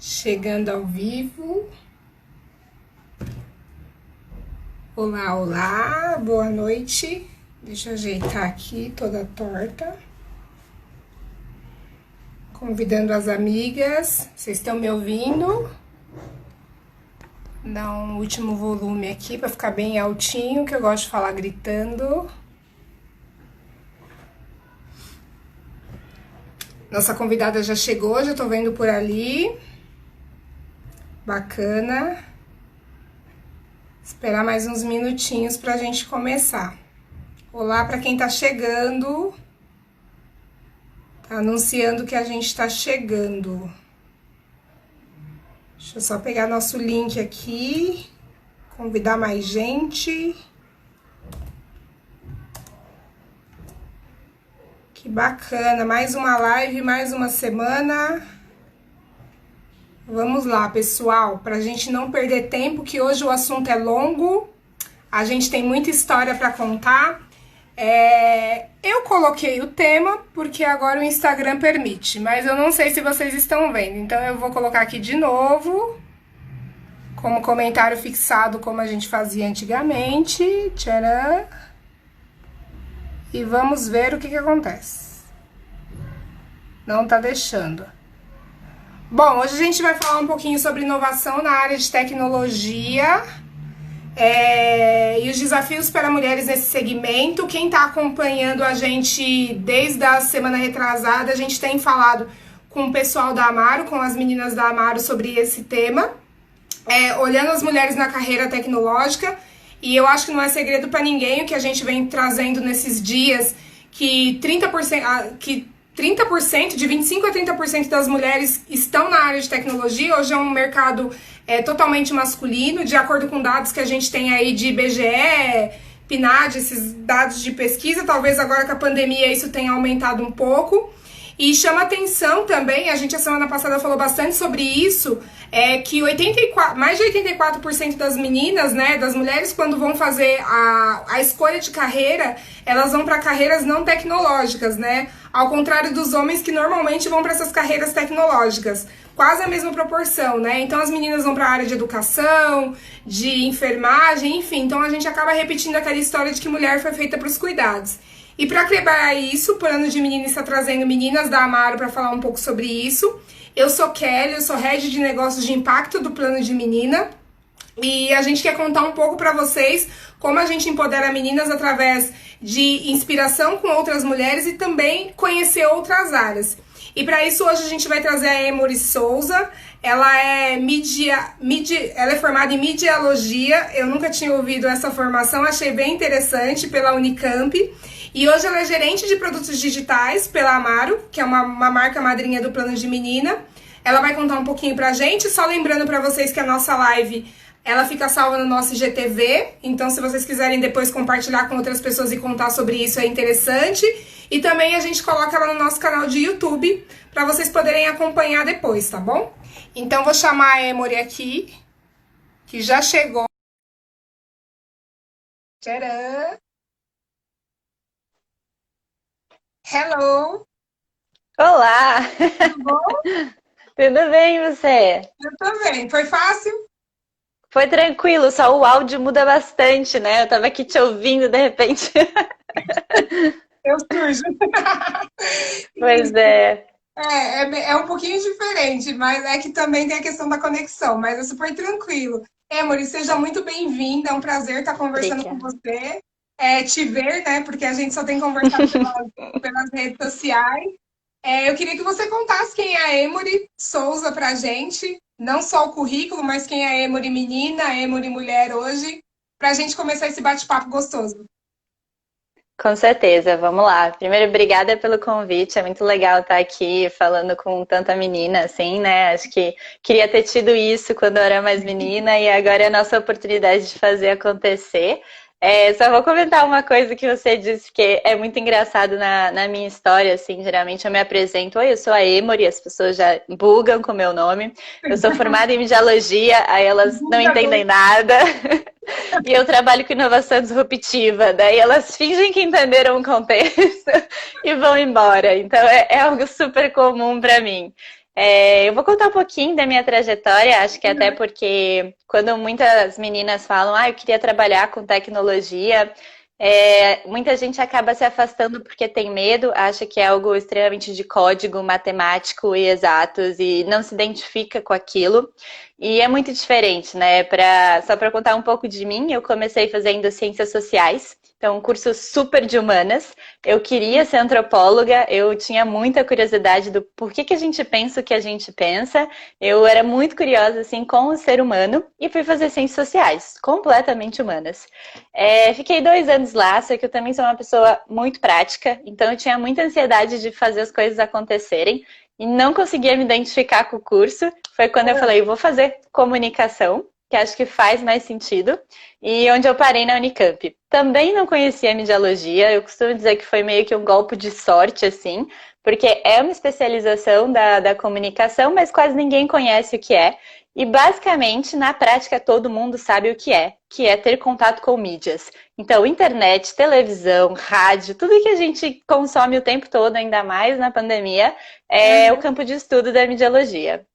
Chegando ao vivo. Olá, olá, boa noite. Deixa eu ajeitar aqui toda torta. Convidando as amigas. Vocês estão me ouvindo? Dá um último volume aqui para ficar bem altinho, que eu gosto de falar gritando. Nossa convidada já chegou, já tô vendo por ali. Bacana. Esperar mais uns minutinhos pra gente começar. Olá para quem tá chegando. Tá anunciando que a gente tá chegando. Deixa eu só pegar nosso link aqui. Convidar mais gente. Que bacana, mais uma live, mais uma semana. Vamos lá, pessoal, para a gente não perder tempo, que hoje o assunto é longo, a gente tem muita história para contar. Eu coloquei o tema porque agora o Instagram permite, mas eu não sei se vocês estão vendo, então eu vou colocar aqui de novo, como comentário fixado, como a gente fazia antigamente. Tcharam! E vamos ver o que acontece. Não tá deixando. Bom, hoje a gente vai falar um pouquinho sobre inovação na área de tecnologia e os desafios para mulheres nesse segmento. Quem está acompanhando a gente desde a semana retrasada, a gente tem falado com o pessoal da Amaro, com as meninas da Amaro sobre esse tema, olhando as mulheres na carreira tecnológica. E eu acho que não é segredo para ninguém o que a gente vem trazendo nesses dias, que 30%, de 25% a 30% das mulheres estão na área de tecnologia. Hoje é um mercado totalmente masculino, de acordo com dados que a gente tem aí de IBGE, PNAD, esses dados de pesquisa. Talvez agora com a pandemia isso tenha aumentado um pouco. E chama atenção também, a gente a semana passada falou bastante sobre isso, que mais de 84% das meninas, né, das mulheres, quando vão fazer a escolha de carreira, elas vão para carreiras não tecnológicas, né? Ao contrário dos homens que normalmente vão para essas carreiras tecnológicas. Quase a mesma proporção, né? Então as meninas vão para a área de educação, de enfermagem, enfim. Então a gente acaba repetindo aquela história de que mulher foi feita para os cuidados. E para quebrar isso, o Plano de Menina está trazendo meninas da Amaro para falar um pouco sobre isso. Eu sou Kelly, eu sou Head de Negócios de Impacto do Plano de Menina. E a gente quer contar um pouco para vocês como a gente empodera meninas através de inspiração com outras mulheres e também conhecer outras áreas. E para isso hoje a gente vai trazer a Emory Souza. Ela ela é formada em Mediologia. Eu nunca tinha ouvido essa formação, achei bem interessante, pela Unicamp. E hoje ela é gerente de produtos digitais pela Amaro, que é uma marca madrinha do Plano de Menina. Ela vai contar um pouquinho pra gente, só lembrando pra vocês que a nossa live, ela fica salva no nosso IGTV, então se vocês quiserem depois compartilhar com outras pessoas e contar sobre isso, é interessante. E também a gente coloca ela no nosso canal de YouTube, pra vocês poderem acompanhar depois, tá bom? Então vou chamar a Emory aqui, que já chegou. Tcharam! Hello! Olá! Tudo bom? Tudo bem, e você? Eu também. Foi fácil? Foi tranquilo, só o áudio muda bastante, né? Eu tava aqui te ouvindo, de repente. Eu surjo. Pois Isso. é. É um pouquinho diferente, mas é que também tem a questão da conexão, mas é super tranquilo. Emory, seja muito bem-vinda, é um prazer estar conversando com Obrigada. você, te ver, né? Porque a gente só tem conversado pelas redes sociais. Eu queria que você contasse quem é a Emory Souza pra gente, não só o currículo, mas quem é a Emory menina, a Emory mulher hoje, pra gente começar esse bate-papo gostoso. Com certeza, vamos lá. Primeiro, obrigada pelo convite, é muito legal estar aqui falando com tanta menina, assim, né? Acho que queria ter tido isso quando eu era mais menina e agora é a nossa oportunidade de fazer acontecer. Só vou comentar uma coisa que você disse que é muito engraçado na minha história, assim, geralmente eu me apresento, oi, eu sou a Emory, as pessoas já bugam com o meu nome, eu sou formada em Mediologia, aí elas não entendem nada, e eu trabalho com inovação disruptiva, daí elas fingem que entenderam o contexto e vão embora, então é algo super comum para mim. Eu vou contar um pouquinho da minha trajetória, acho que até porque quando muitas meninas falam, eu queria trabalhar com tecnologia, muita gente acaba se afastando porque tem medo, acha que é algo extremamente de código, matemático e exatos e não se identifica com aquilo. E é muito diferente, né? Só para contar um pouco de mim, eu comecei fazendo ciências sociais, então um curso super de humanas. Eu queria ser antropóloga, eu tinha muita curiosidade do porquê que a gente pensa o que a gente pensa. Eu era muito curiosa, assim, com o ser humano e fui fazer ciências sociais, completamente humanas. Fiquei 2 anos lá, só que eu também sou uma pessoa muito prática, então eu tinha muita ansiedade de fazer as coisas acontecerem e não conseguia me identificar com o curso. Foi quando eu falei, vou fazer comunicação, que acho que faz mais sentido, e onde eu parei na Unicamp. Também não conhecia mediologia, eu costumo dizer que foi meio que um golpe de sorte, assim, porque é uma especialização da comunicação, mas quase ninguém conhece o que é. E basicamente, na prática, todo mundo sabe o que é ter contato com mídias. Então, internet, televisão, rádio, tudo que a gente consome o tempo todo, ainda mais na pandemia, é o campo de estudo da mediologia.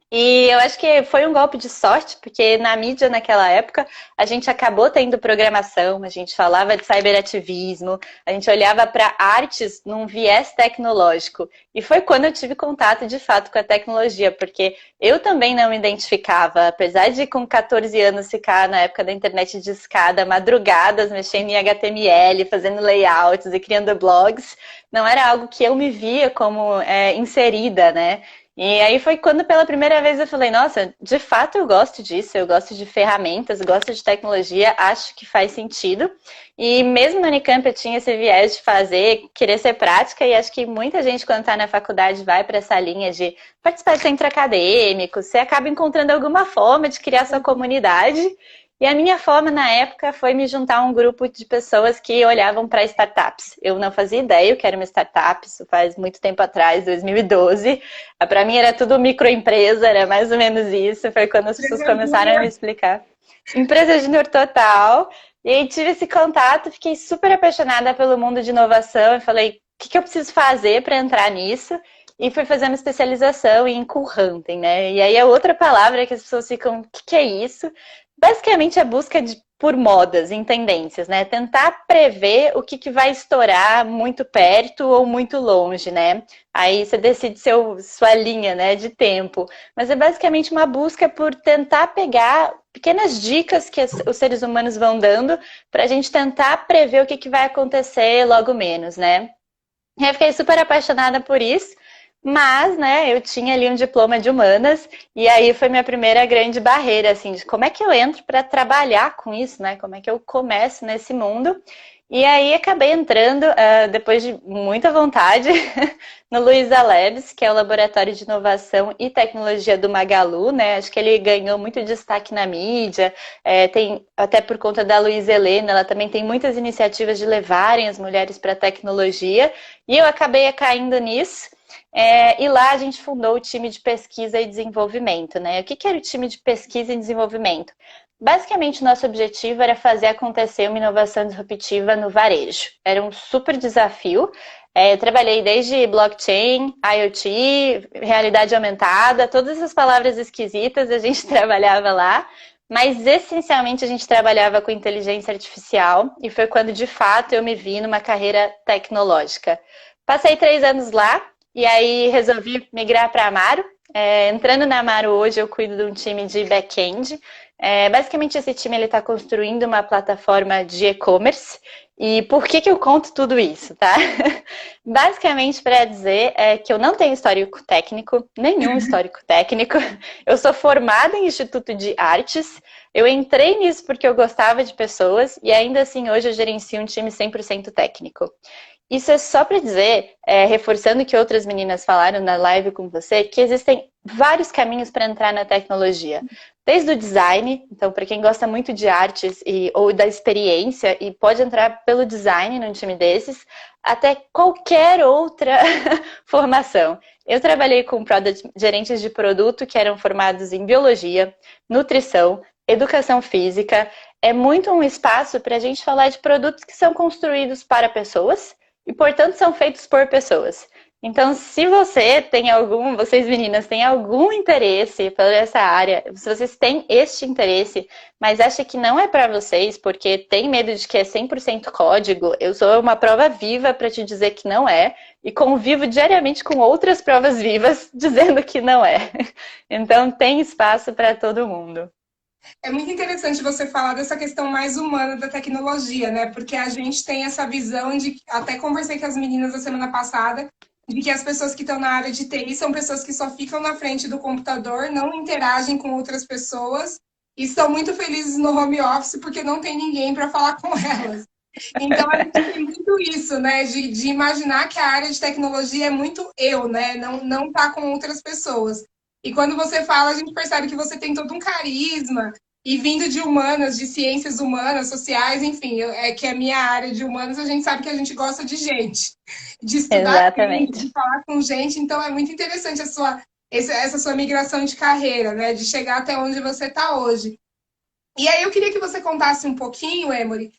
E eu acho que foi um golpe de sorte, porque na mídia naquela época a gente acabou tendo programação, a gente falava de cyberativismo, a gente olhava para artes num viés tecnológico. E foi quando eu tive contato de fato com a tecnologia, porque eu também não me identificava, apesar de com 14 anos ficar na época da internet de escada, madrugadas, mexendo em HTML, fazendo layouts e criando blogs, não era algo que eu me via como inserida, né? E aí foi quando pela primeira vez eu falei, nossa, de fato eu gosto disso, eu gosto de ferramentas, gosto de tecnologia, acho que faz sentido. E mesmo no Unicamp eu tinha esse viés de querer ser prática, e acho que muita gente quando está na faculdade vai para essa linha de participar de centro acadêmico, você acaba encontrando alguma forma de criar sua comunidade. E a minha forma na época foi me juntar a um grupo de pessoas que olhavam para startups. Eu não fazia ideia o que era uma startup, isso faz muito tempo atrás, 2012. Para mim era tudo microempresa, era mais ou menos isso. Foi quando as pessoas começaram a me explicar. Empresa júnior total. E aí tive esse contato, fiquei super apaixonada pelo mundo de inovação e falei, o que eu preciso fazer para entrar nisso? E fui fazer uma especialização em cool hunting, né? E aí a outra palavra que as pessoas ficam, o que é isso? Basicamente, a busca por modas em tendências, né? Tentar prever o que vai estourar muito perto ou muito longe, né? Aí você decide sua linha, né, de tempo. Mas é basicamente uma busca por tentar pegar pequenas dicas que os seres humanos vão dando para a gente tentar prever o que vai acontecer logo menos, né? Eu fiquei super apaixonada por isso. Mas, né, eu tinha ali um diploma de humanas e aí foi minha primeira grande barreira, assim, de como é que eu entro para trabalhar com isso, né? Como é que eu começo nesse mundo? E aí acabei entrando, depois de muita vontade, no Luiza Labs, que é o laboratório de inovação e tecnologia do Magalu, né? Acho que ele ganhou muito destaque na mídia, tem até por conta da Luísa Helena, ela também tem muitas iniciativas de levarem as mulheres para a tecnologia, e eu acabei caindo nisso. E lá a gente fundou o time de pesquisa e desenvolvimento, né? O que era o time de pesquisa e desenvolvimento? Basicamente, nosso objetivo era fazer acontecer uma inovação disruptiva no varejo. Era um super desafio. Eu trabalhei desde blockchain, IoT, realidade aumentada, todas essas palavras esquisitas a gente trabalhava lá. Mas, essencialmente, a gente trabalhava com inteligência artificial e foi quando, de fato, eu me vi numa carreira tecnológica. Passei 3 anos lá. E aí resolvi migrar para a Amaro. Entrando na Amaro hoje, eu cuido de um time de back-end. Basicamente, esse time está construindo uma plataforma de e-commerce. E por que eu conto tudo isso, tá? Basicamente, para dizer que eu não tenho histórico técnico, nenhum histórico técnico. Eu sou formada em Instituto de Artes. Eu entrei nisso porque eu gostava de pessoas. E ainda assim, hoje eu gerencio um time 100% técnico. Isso é só para dizer, reforçando o que outras meninas falaram na live com você, que existem vários caminhos para entrar na tecnologia. Desde o design, então para quem gosta muito de artes ou da experiência e pode entrar pelo design num time desses, até qualquer outra formação. Eu trabalhei com gerentes de produto que eram formados em biologia, nutrição, educação física. É muito um espaço para a gente falar de produtos que são construídos para pessoas, e, portanto, são feitos por pessoas. Então, se você tem algum, vocês meninas têm algum interesse por essa área, se vocês têm este interesse, mas acha que não é para vocês, porque tem medo de que é 100% código, eu sou uma prova viva para te dizer que não é, e convivo diariamente com outras provas vivas dizendo que não é. Então, tem espaço para todo mundo. É muito interessante você falar dessa questão mais humana da tecnologia, né? Porque a gente tem essa visão de, até conversei com as meninas da semana passada, de que as pessoas que estão na área de TI são pessoas que só ficam na frente do computador, não interagem com outras pessoas e estão muito felizes no home office porque não tem ninguém para falar com elas. Então a gente tem muito isso, né? De imaginar que a área de tecnologia é muito eu, né? Não tá com outras pessoas. E quando você fala, a gente percebe que você tem todo um carisma, e vindo de humanas, de ciências humanas, sociais, enfim, é que a minha área de humanas, a gente sabe que a gente gosta de gente, de estudar gente, Exatamente. de falar com gente, então é muito interessante essa sua migração de carreira, né? De chegar até onde você está hoje. E aí eu queria que você contasse um pouquinho, Emory,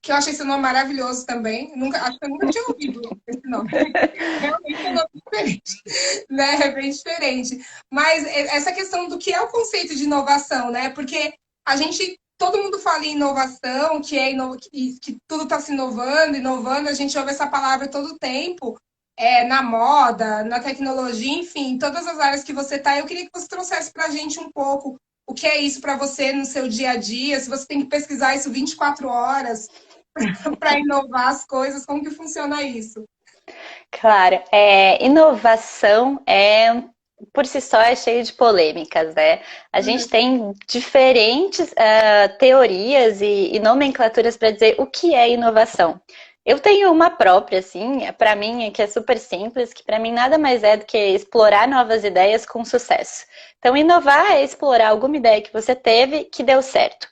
que eu achei esse nome maravilhoso também. Acho que eu nunca tinha ouvido esse nome. Realmente é um nome diferente, né? É bem diferente. Mas essa questão do que é o conceito de inovação, né? Porque todo mundo fala em inovação, que tudo está se inovando, a gente ouve essa palavra todo o tempo. Na moda, na tecnologia, enfim, em todas as áreas que você está, eu queria que você trouxesse para a gente um pouco o que é isso para você no seu dia a dia, se você tem que pesquisar isso 24 horas para inovar as coisas, como que funciona isso? Claro, inovação por si só é cheio de polêmicas, né? A gente tem diferentes teorias e nomenclaturas para dizer o que é inovação. Eu tenho uma própria, assim, para mim, que é super simples, que para mim nada mais é do que explorar novas ideias com sucesso. Então, inovar é explorar alguma ideia que você teve que deu certo.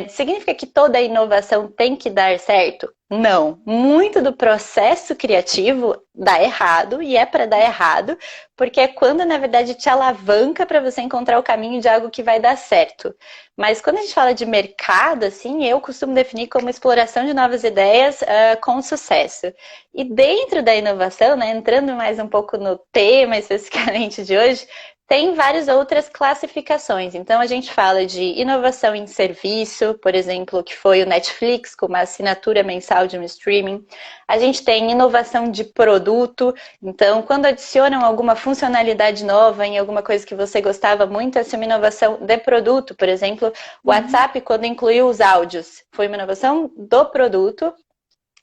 Significa que toda inovação tem que dar certo? Não. Muito do processo criativo dá errado, e é para dar errado, porque é quando, na verdade, te alavanca para você encontrar o caminho de algo que vai dar certo. Mas quando a gente fala de mercado, assim, eu costumo definir como exploração de novas ideias com sucesso. E dentro da inovação, né, entrando mais um pouco no tema especificamente de hoje, tem várias outras classificações. Então, a gente fala de inovação em serviço, por exemplo, que foi o Netflix, com uma assinatura mensal de um streaming. A gente tem inovação de produto. Então, quando adicionam alguma funcionalidade nova em alguma coisa que você gostava muito, essa é uma inovação de produto. Por exemplo, o WhatsApp, quando incluiu os áudios, foi uma inovação do produto.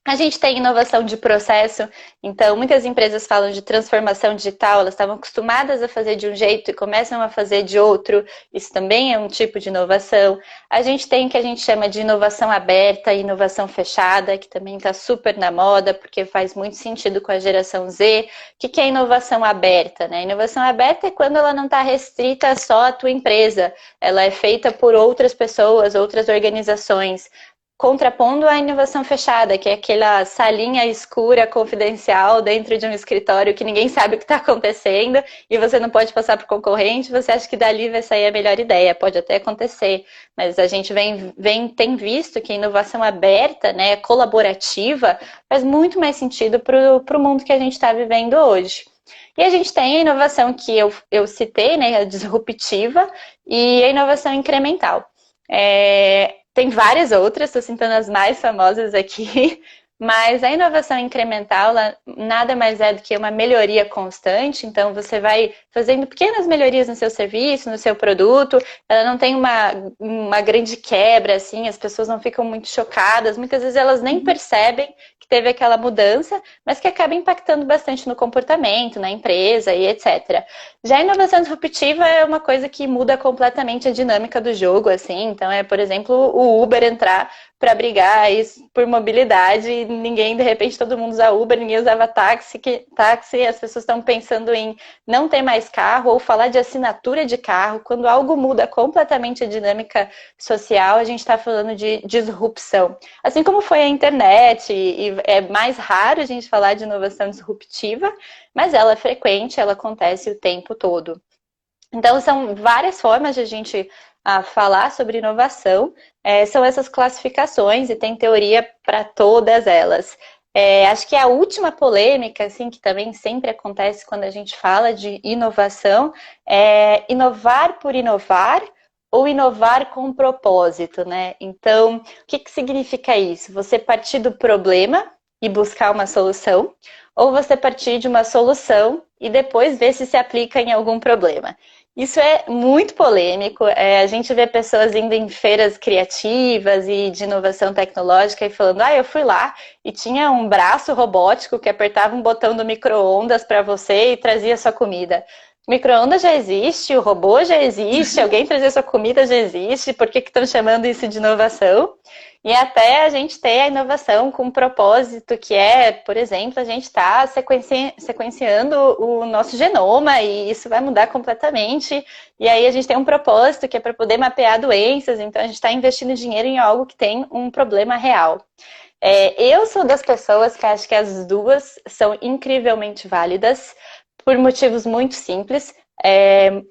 A gente tem inovação de processo, então muitas empresas falam de transformação digital, elas estavam acostumadas a fazer de um jeito e começam a fazer de outro, isso também é um tipo de inovação. A gente tem o que a gente chama de inovação aberta e inovação fechada, que também está super na moda, porque faz muito sentido com a geração Z. O que é inovação aberta, né? Inovação aberta é quando ela não está restrita só à tua empresa, ela é feita por outras pessoas, outras organizações. Contrapondo à inovação fechada, que é aquela salinha escura, confidencial, dentro de um escritório que ninguém sabe o que está acontecendo e você não pode passar para o concorrente, você acha que dali vai sair a melhor ideia. Pode até acontecer, mas a gente tem visto que a inovação aberta, né, colaborativa, faz muito mais sentido para o mundo que a gente está vivendo hoje. E a gente tem a inovação que eu citei, né, a disruptiva, e a inovação incremental. Tem várias outras, estou citando as mais famosas aqui, mas a inovação incremental nada mais é do que uma melhoria constante, então você vai fazendo pequenas melhorias no seu serviço, no seu produto, ela não tem uma grande quebra, assim, as pessoas não ficam muito chocadas, muitas vezes elas nem percebem que teve aquela mudança, mas que acaba impactando bastante no comportamento, na empresa e etc. Já a inovação disruptiva é uma coisa que muda completamente a dinâmica do jogo, assim, então por exemplo, o Uber entrar para brigar por mobilidade, e ninguém, de repente, todo mundo usa Uber, ninguém usava táxi, as pessoas estão pensando em não ter mais carro, ou falar de assinatura de carro. Quando algo muda completamente a dinâmica social, a gente está falando de disrupção. Assim como foi a internet, e é mais raro a gente falar de inovação disruptiva, mas ela é frequente, ela acontece o tempo todo. Então, são várias formas de a gente falar sobre inovação, são essas classificações e tem teoria para todas elas. Acho que a última polêmica, assim, que também sempre acontece quando a gente fala de inovação, é inovar por inovar ou inovar com propósito, né? Então, o que que significa isso? Você partir do problema e buscar uma solução, ou você partir de uma solução e depois ver se aplica em algum problema. Isso é muito polêmico. A gente vê pessoas indo em feiras criativas e de inovação tecnológica e falando, eu fui lá e tinha um braço robótico que apertava um botão do micro-ondas para você e trazia sua comida. O micro-ondas já existe, o robô já existe, alguém trazer sua comida já existe, por que estão chamando isso de inovação? E até a gente ter a inovação com um propósito que é, por exemplo, a gente está sequenciando o nosso genoma e isso vai mudar completamente. E aí a gente tem um propósito que é para poder mapear doenças, então a gente está investindo dinheiro em algo que tem um problema real. Eu sou das pessoas que acho que as duas são incrivelmente válidas por motivos muito simples.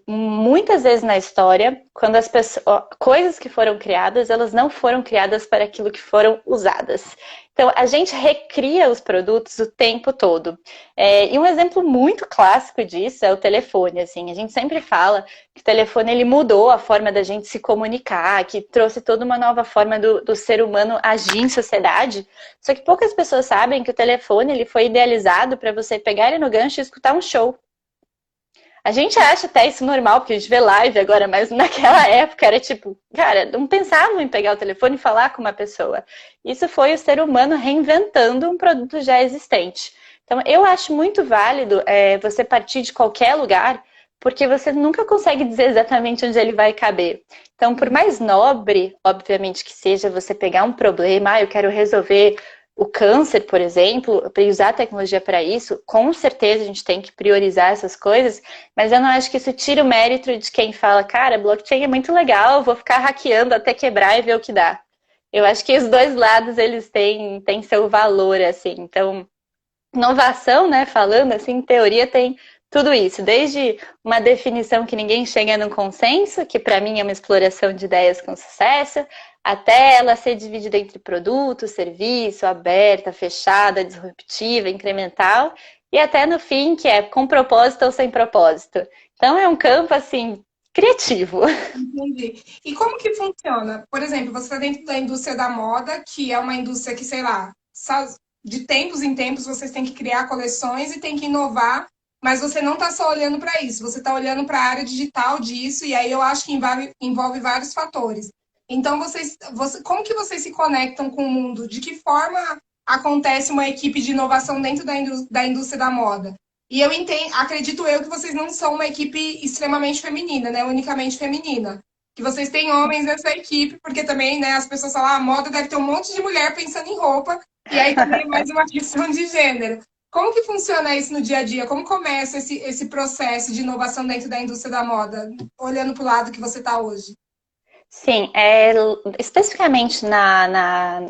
Muitas vezes na história, quando as pessoas, coisas que foram criadas, elas não foram criadas para aquilo que foram usadas. Então, a gente recria os produtos o tempo todo. E um exemplo muito clássico disso é o telefone. Assim, a gente sempre fala que o telefone ele mudou a forma da gente se comunicar, que trouxe toda uma nova forma do ser humano agir em sociedade. Só que poucas pessoas sabem que o telefone ele foi idealizado para você pegar ele no gancho e escutar um show. A gente acha até isso normal, porque a gente vê live agora, mas naquela época era tipo, cara, não pensavam em pegar o telefone e falar com uma pessoa. Isso foi o ser humano reinventando um produto já existente. Então, eu acho muito válido você partir de qualquer lugar, porque você nunca consegue dizer exatamente onde ele vai caber. Então, por mais nobre, obviamente, que seja você pegar um problema, eu quero resolver o câncer, por exemplo, para usar a tecnologia para isso, com certeza a gente tem que priorizar essas coisas, mas eu não acho que isso tira o mérito de quem fala, cara, blockchain é muito legal, vou ficar hackeando até quebrar e ver o que dá. Eu acho que os dois lados, eles têm seu valor, assim. Então, inovação, né, falando assim, em teoria tem tudo isso, desde uma definição que ninguém chega num consenso, que para mim é uma exploração de ideias com sucesso, até ela ser dividida entre produto, serviço, aberta, fechada, disruptiva, incremental, e até no fim, que é com propósito ou sem propósito. Então é um campo, assim, criativo. Entendi. E como que funciona? Por exemplo, você está dentro da indústria da moda, que é uma indústria que, sei lá, de tempos em tempos vocês têm que criar coleções e têm que inovar, mas você não está só olhando para isso, você está olhando para a área digital disso, e aí eu acho que envolve vários fatores. Então, como que vocês se conectam com o mundo? De que forma acontece uma equipe de inovação dentro da indústria da moda? E acredito eu que vocês não são uma equipe extremamente feminina, né? Unicamente feminina. Que vocês têm homens nessa equipe, porque também, né, as pessoas falam, a moda deve ter um monte de mulher pensando em roupa, e aí também é mais uma questão de gênero. Como que funciona isso no dia a dia? Como começa esse processo de inovação dentro da indústria da moda, olhando para o lado que você está hoje? Sim, especificamente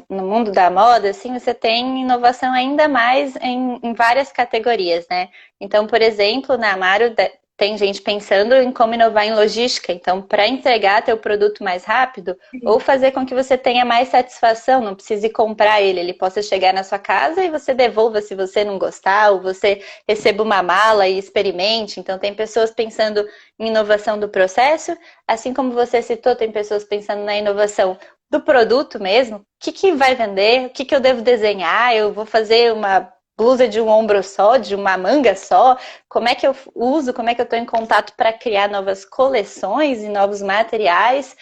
no mundo da moda, assim, você tem inovação ainda mais em várias categorias, né? Então, por exemplo, na Amaro tem gente pensando em como inovar em logística. Então, para entregar teu produto mais rápido, ou fazer com que você tenha mais satisfação, não precise comprar ele possa chegar na sua casa e você devolva se você não gostar, ou você receba uma mala e experimente. Então, tem pessoas pensando em inovação do processo, assim como você citou, tem pessoas pensando na inovação do produto mesmo. O que vai vender? O que eu devo desenhar? Eu vou fazer uma blusa de um ombro só, de uma manga só? Como é que eu uso? Como é que eu estou em contato para criar novas coleções e novos materiais?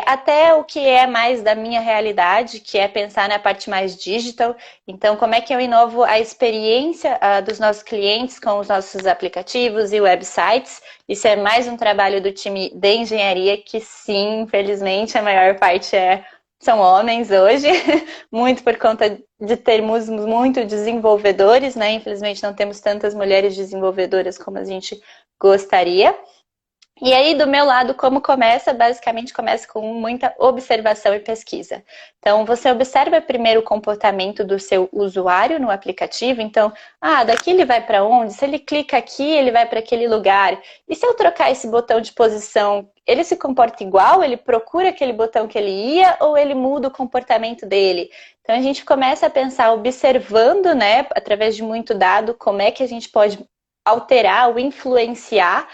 Até o que é mais da minha realidade, que é pensar na parte mais digital. Então, como é que eu inovo a experiência dos nossos clientes com os nossos aplicativos e websites? Isso é mais um trabalho do time de engenharia, que sim, infelizmente, a maior parte são homens hoje, muito por conta de termos muito desenvolvedores, né? Infelizmente não temos tantas mulheres desenvolvedoras como a gente gostaria. E aí, do meu lado, como começa? Basicamente começa com muita observação e pesquisa. Então, você observa primeiro o comportamento do seu usuário no aplicativo. Então, daqui ele vai para onde? Se ele clica aqui, ele vai para aquele lugar. E se eu trocar esse botão de posição, ele se comporta igual? Ele procura aquele botão que ele ia ou ele muda o comportamento dele? Então a gente começa a pensar observando, né, através de muito dado, como é que a gente pode alterar ou influenciar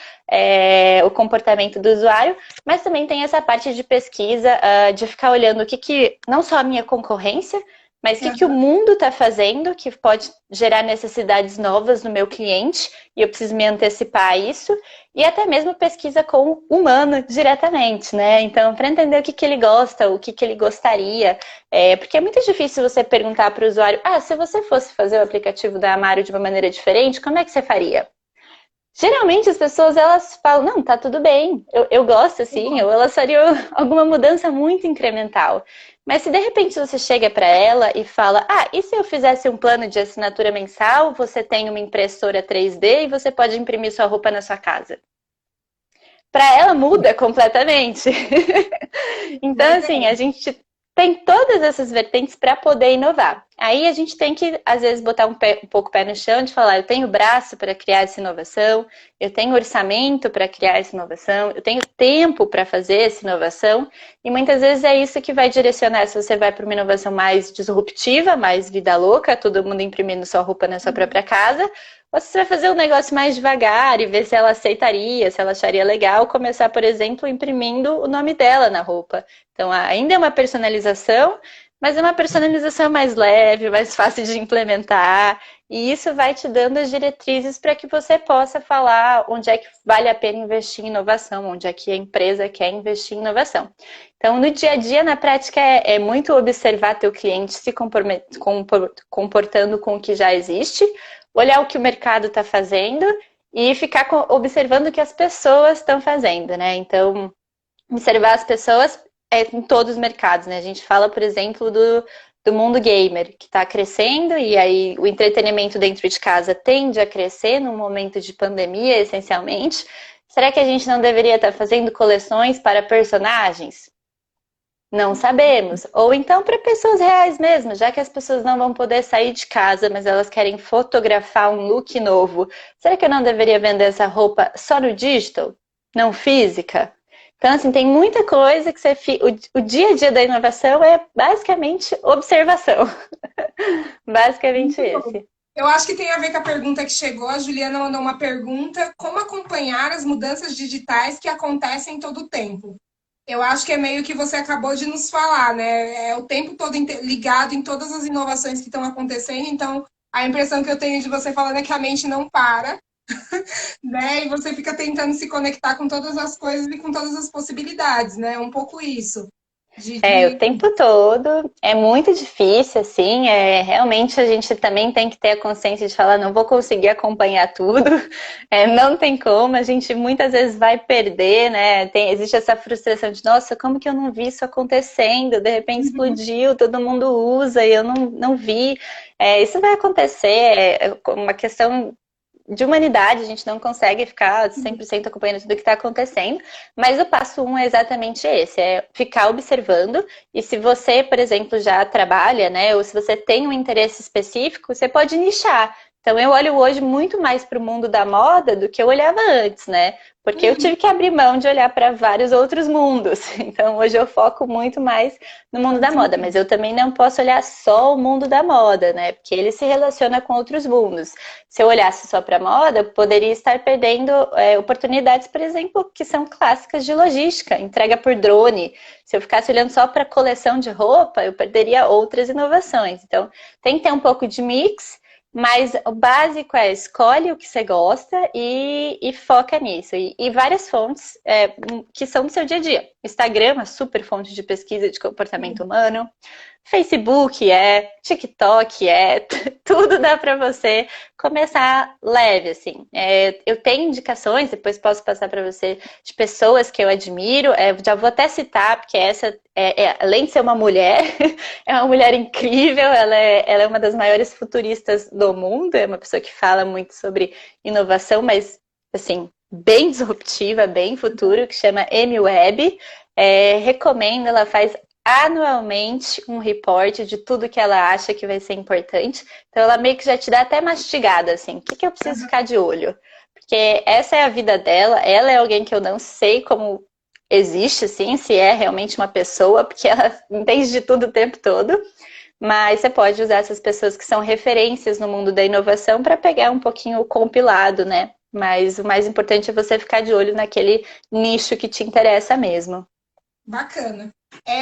o comportamento do usuário, mas também tem essa parte de pesquisa, de ficar olhando o que não só a minha concorrência, mas o que o mundo está fazendo, que pode gerar necessidades novas no meu cliente, e eu preciso me antecipar a isso, e até mesmo pesquisa com o humano diretamente, né? Então, para entender o que ele gosta, o que ele gostaria, porque é muito difícil você perguntar para o usuário, se você fosse fazer o aplicativo da Amaro de uma maneira diferente, como é que você faria? Geralmente as pessoas, elas falam, não, tá tudo bem, eu gosto assim, ou elas fariam alguma mudança muito incremental. Mas se de repente você chega para ela e fala, e se eu fizesse um plano de assinatura mensal, você tem uma impressora 3D e você pode imprimir sua roupa na sua casa? Para ela muda completamente. Então, assim, a gente tem todas essas vertentes para poder inovar. Aí a gente tem que, às vezes, botar um pouco o pé no chão de falar, eu tenho braço para criar essa inovação, eu tenho orçamento para criar essa inovação, eu tenho tempo para fazer essa inovação, e muitas vezes é isso que vai direcionar se você vai para uma inovação mais disruptiva, mais vida louca, todo mundo imprimindo sua roupa na sua própria casa, ou se você vai fazer um negócio mais devagar e ver se ela aceitaria, se ela acharia legal, começar, por exemplo, imprimindo o nome dela na roupa. Então, ainda é uma personalização, mas é uma personalização mais leve, mais fácil de implementar. E isso vai te dando as diretrizes para que você possa falar onde é que vale a pena investir em inovação, onde é que a empresa quer investir em inovação. Então, no dia a dia, na prática, é muito observar teu cliente se comportando com o que já existe, olhar o que o mercado está fazendo e ficar observando o que as pessoas estão fazendo, né? Então, observar as pessoas em todos os mercados, né? A gente fala, por exemplo, do mundo gamer, que está crescendo, e aí o entretenimento dentro de casa tende a crescer num momento de pandemia, essencialmente. Será que a gente não deveria estar fazendo coleções para personagens? Não sabemos. Ou então para pessoas reais mesmo, já que as pessoas não vão poder sair de casa, mas elas querem fotografar um look novo. Será que eu não deveria vender essa roupa só no digital, não física? Então, assim, tem muita coisa que o dia a dia da inovação é basicamente observação. Basicamente esse. Eu acho que tem a ver com a pergunta que chegou. A Juliana mandou uma pergunta: como acompanhar as mudanças digitais que acontecem todo o tempo? Eu acho que é meio que você acabou de nos falar, né? É o tempo todo ligado em todas as inovações que estão acontecendo. Então, a impressão que eu tenho de você falando é que a mente não para, né? E você fica tentando se conectar com todas as coisas e com todas as possibilidades, né? Um pouco isso. O tempo todo. É muito difícil, assim. Realmente a gente também tem que ter a consciência de falar, não vou conseguir acompanhar tudo. Não tem como, a gente muitas vezes vai perder, né? Existe essa frustração de, nossa, como que eu não vi isso acontecendo? De repente explodiu, todo mundo usa e eu não vi. Isso vai acontecer, é uma questão de humanidade, a gente não consegue ficar 100% acompanhando tudo que está acontecendo, mas o passo 1 é exatamente esse, é ficar observando, e se você, por exemplo, já trabalha, né, ou se você tem um interesse específico, você pode nichar. Então eu olho hoje muito mais para o mundo da moda do que eu olhava antes, né? Porque eu tive que abrir mão de olhar para vários outros mundos. Então hoje eu foco muito mais no mundo da moda, mas eu também não posso olhar só o mundo da moda, né? Porque ele se relaciona com outros mundos. Se eu olhasse só para moda, eu poderia estar perdendo oportunidades, por exemplo, que são clássicas de logística, entrega por drone. Se eu ficasse olhando só para coleção de roupa, eu perderia outras inovações. Então tem que ter um pouco de mix. Mas o básico é escolhe o que você gosta e foca nisso. E várias fontes que são do seu dia a dia. Instagram é uma super fonte de pesquisa de comportamento humano. Facebook TikTok tudo dá para você começar leve, assim. Eu tenho indicações, depois posso passar para você, de pessoas que eu admiro. Já vou até citar, porque essa, além de ser uma mulher, é uma mulher incrível, ela é uma das maiores futuristas do mundo, é uma pessoa que fala muito sobre inovação, mas, assim, bem disruptiva, bem futuro, que chama Amy Webb. Recomendo, ela faz anualmente um report de tudo que ela acha que vai ser importante. Então ela meio que já te dá até mastigada, assim, o que eu preciso ficar de olho? Porque essa é a vida dela, ela é alguém que eu não sei como existe, assim, se é realmente uma pessoa, porque ela entende de tudo o tempo todo. mas você pode usar essas pessoas que são referências no mundo da inovação para pegar um pouquinho o compilado, né? Mas o mais importante é você ficar de olho naquele nicho que te interessa mesmo. Bacana.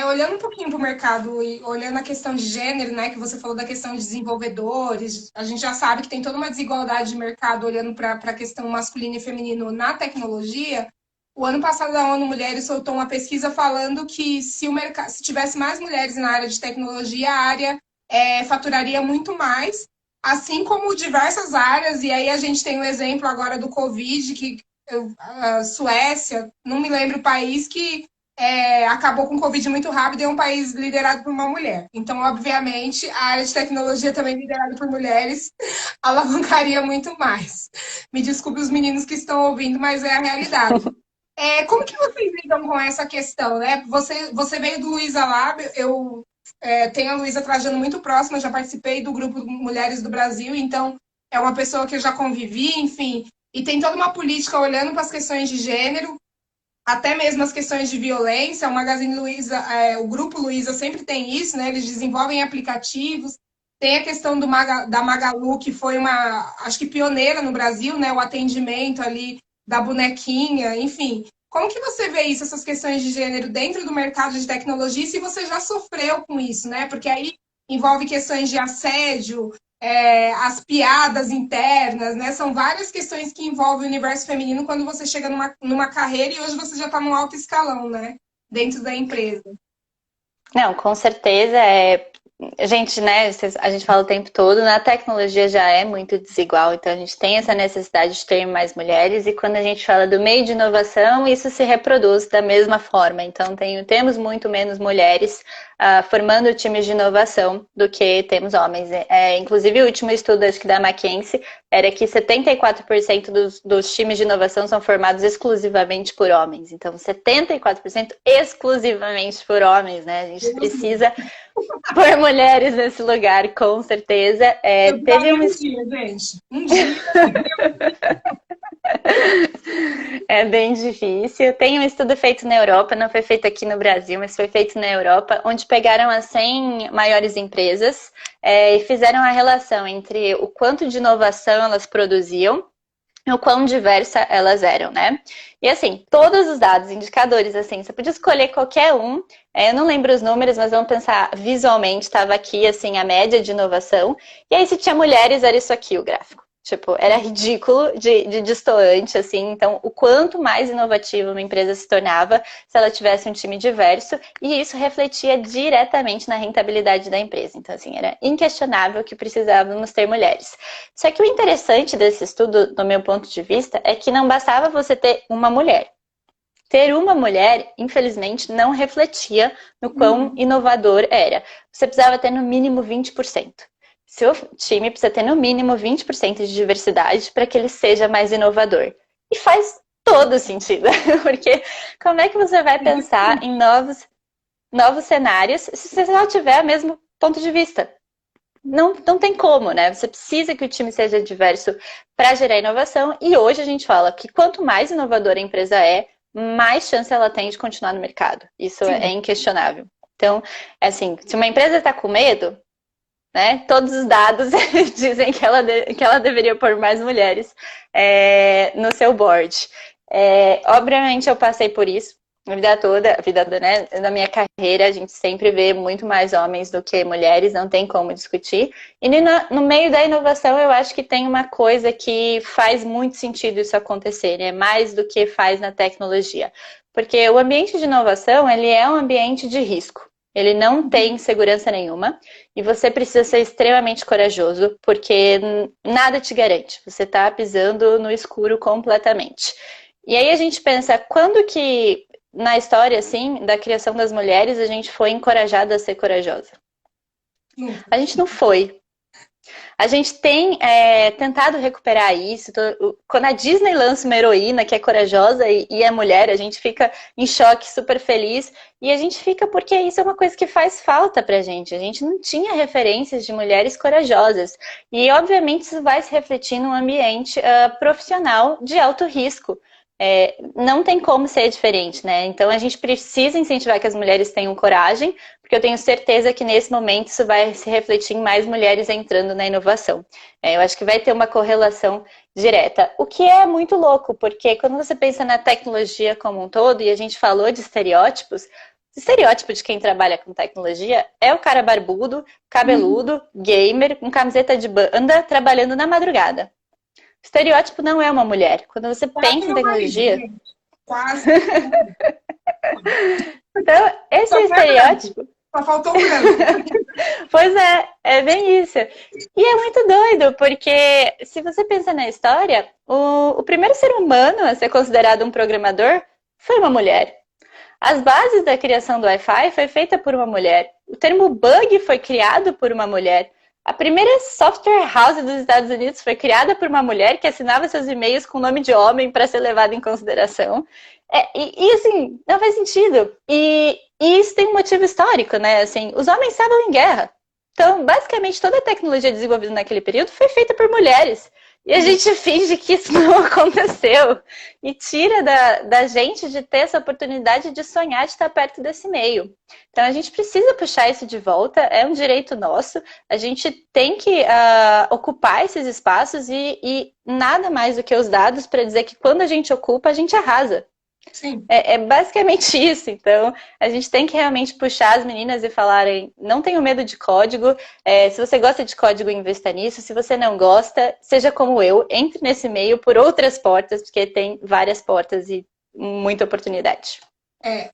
Olhando um pouquinho para o mercado e olhando a questão de gênero, né, que você falou da questão de desenvolvedores, a gente já sabe que tem toda uma desigualdade de mercado olhando para a questão masculino e feminino na tecnologia. O ano passado a ONU Mulheres soltou uma pesquisa falando que se tivesse mais mulheres na área de tecnologia, a área faturaria muito mais, assim como diversas áreas, e aí a gente tem o exemplo agora do Covid, que a Suécia, não me lembro o país, que acabou com o Covid muito rápido e é um país liderado por uma mulher. Então, obviamente, a área de tecnologia também liderada por mulheres alavancaria muito mais. Me desculpe os meninos que estão ouvindo, mas é a realidade. Como que vocês lidam com essa questão, né? Você veio do Luiza Lab, eu tenho a Luísa Trajano muito próxima, já participei do grupo Mulheres do Brasil, então é uma pessoa que eu já convivi, enfim, e tem toda uma política olhando para as questões de gênero, até mesmo as questões de violência. O Magazine Luiza, o grupo Luiza sempre tem isso, né? Eles desenvolvem aplicativos. Tem a questão da Magalu, que foi acho que pioneira no Brasil, né? O atendimento ali da bonequinha, enfim. Como que você vê isso, essas questões de gênero dentro do mercado de tecnologia, e se você já sofreu com isso, né? Porque aí envolve questões de assédio, as piadas internas, né? São várias questões que envolvem o universo feminino quando você chega numa carreira e hoje você já está num alto escalão, né? Dentro da empresa. Não, com certeza a gente, né, a gente fala o tempo todo, na tecnologia já é muito desigual, então a gente tem essa necessidade de ter mais mulheres, e quando a gente fala do meio de inovação, isso se reproduz da mesma forma. Então temos muito menos mulheres formando times de inovação do que temos homens. Inclusive o último estudo, acho que da McKinsey, era que 74% dos times de inovação são formados exclusivamente por homens. Então 74% exclusivamente por homens, né? A gente precisa por mulheres nesse lugar, com certeza. Teve um dia, gente. Um dia. É bem difícil. Tem um estudo feito na Europa, não foi feito aqui no Brasil, mas foi feito na Europa, onde pegaram as 100 maiores empresas e fizeram a relação entre o quanto de inovação elas produziam e o quão diversa elas eram, né? E assim, todos os dados, indicadores, assim, você podia escolher qualquer um, eu não lembro os números, mas vamos pensar visualmente, estava aqui, assim, a média de inovação, e aí se tinha mulheres, era isso aqui o gráfico. Tipo, era ridículo de distoante, assim. Então, o quanto mais inovativa uma empresa se tornava se ela tivesse um time diverso, e isso refletia diretamente na rentabilidade da empresa. Então, assim, era inquestionável que precisávamos ter mulheres. Só que o interessante desse estudo, do meu ponto de vista, é que não bastava você ter uma mulher. Ter uma mulher, infelizmente, não refletia no quão inovador era. Você precisava ter no mínimo 20%. Seu time precisa ter no mínimo 20% de diversidade para que ele seja mais inovador. E faz todo sentido, porque como é que você vai pensar em novos cenários se você só tiver o mesmo ponto de vista? Não tem como, né? Você precisa que o time seja diverso para gerar inovação, e hoje a gente fala que quanto mais inovadora a empresa mais chance ela tem de continuar no mercado. Isso é inquestionável. Então, assim, se uma empresa está com medo, né? Todos os dados dizem que ela deveria pôr mais mulheres no seu board. Obviamente eu passei por isso a vida toda, né? Na minha carreira a gente sempre vê muito mais homens do que mulheres, não tem como discutir. E no meio da inovação eu acho que tem uma coisa que faz muito sentido isso acontecer, né? Mais do que faz na tecnologia. Porque o ambiente de inovação, ele é um ambiente de risco. Ele não tem segurança nenhuma e você precisa ser extremamente corajoso, porque nada te garante. Você está pisando no escuro completamente. E aí a gente pensa, quando que na história, assim, da criação das mulheres, a gente foi encorajada a ser corajosa? A gente não foi. A gente tem tentado recuperar isso. Quando a Disney lança uma heroína que é corajosa e é mulher, a gente fica em choque, super feliz. E a gente fica porque isso é uma coisa que faz falta pra gente. A gente não tinha referências de mulheres corajosas. E, obviamente, isso vai se refletir num ambiente profissional de alto risco. não tem como ser diferente, né? Então a gente precisa incentivar que as mulheres tenham coragem, porque eu tenho certeza que nesse momento isso vai se refletir em mais mulheres entrando na inovação. Eu acho que vai ter uma correlação direta, o que é muito louco, porque quando você pensa na tecnologia como um todo, e a gente falou de estereótipos, o estereótipo de quem trabalha com tecnologia é o cara barbudo, cabeludo, gamer, com camiseta de banda, trabalhando na madrugada. O estereótipo não é uma mulher. Quando você pensa em tecnologia... Quase. Então, esse estereótipo... Só faltou o branco. Pois é bem isso. E é muito doido, porque se você pensa na história, o primeiro ser humano a ser considerado um programador foi uma mulher. As bases da criação do Wi-Fi foi feita por uma mulher. O termo bug foi criado por uma mulher. A primeira software house dos Estados Unidos foi criada por uma mulher que assinava seus e-mails com nome de homem para ser levado em consideração. E assim, não faz sentido. E isso tem um motivo histórico, né? Assim, os homens estavam em guerra. Então, basicamente, toda a tecnologia desenvolvida naquele período foi feita por mulheres. E a gente finge que isso não aconteceu. E tira da gente de ter essa oportunidade de sonhar de estar perto desse meio. Então a gente precisa puxar isso de volta, é um direito nosso. A gente tem que ocupar esses espaços e nada mais do que os dados para dizer que quando a gente ocupa, a gente arrasa. Sim. É basicamente isso. Então, a gente tem que realmente puxar as meninas e falarem, não tenham medo de código. Se você gosta de código, investa nisso. Se você não gosta, seja como eu, entre nesse meio por outras portas, porque tem várias portas e muita oportunidade.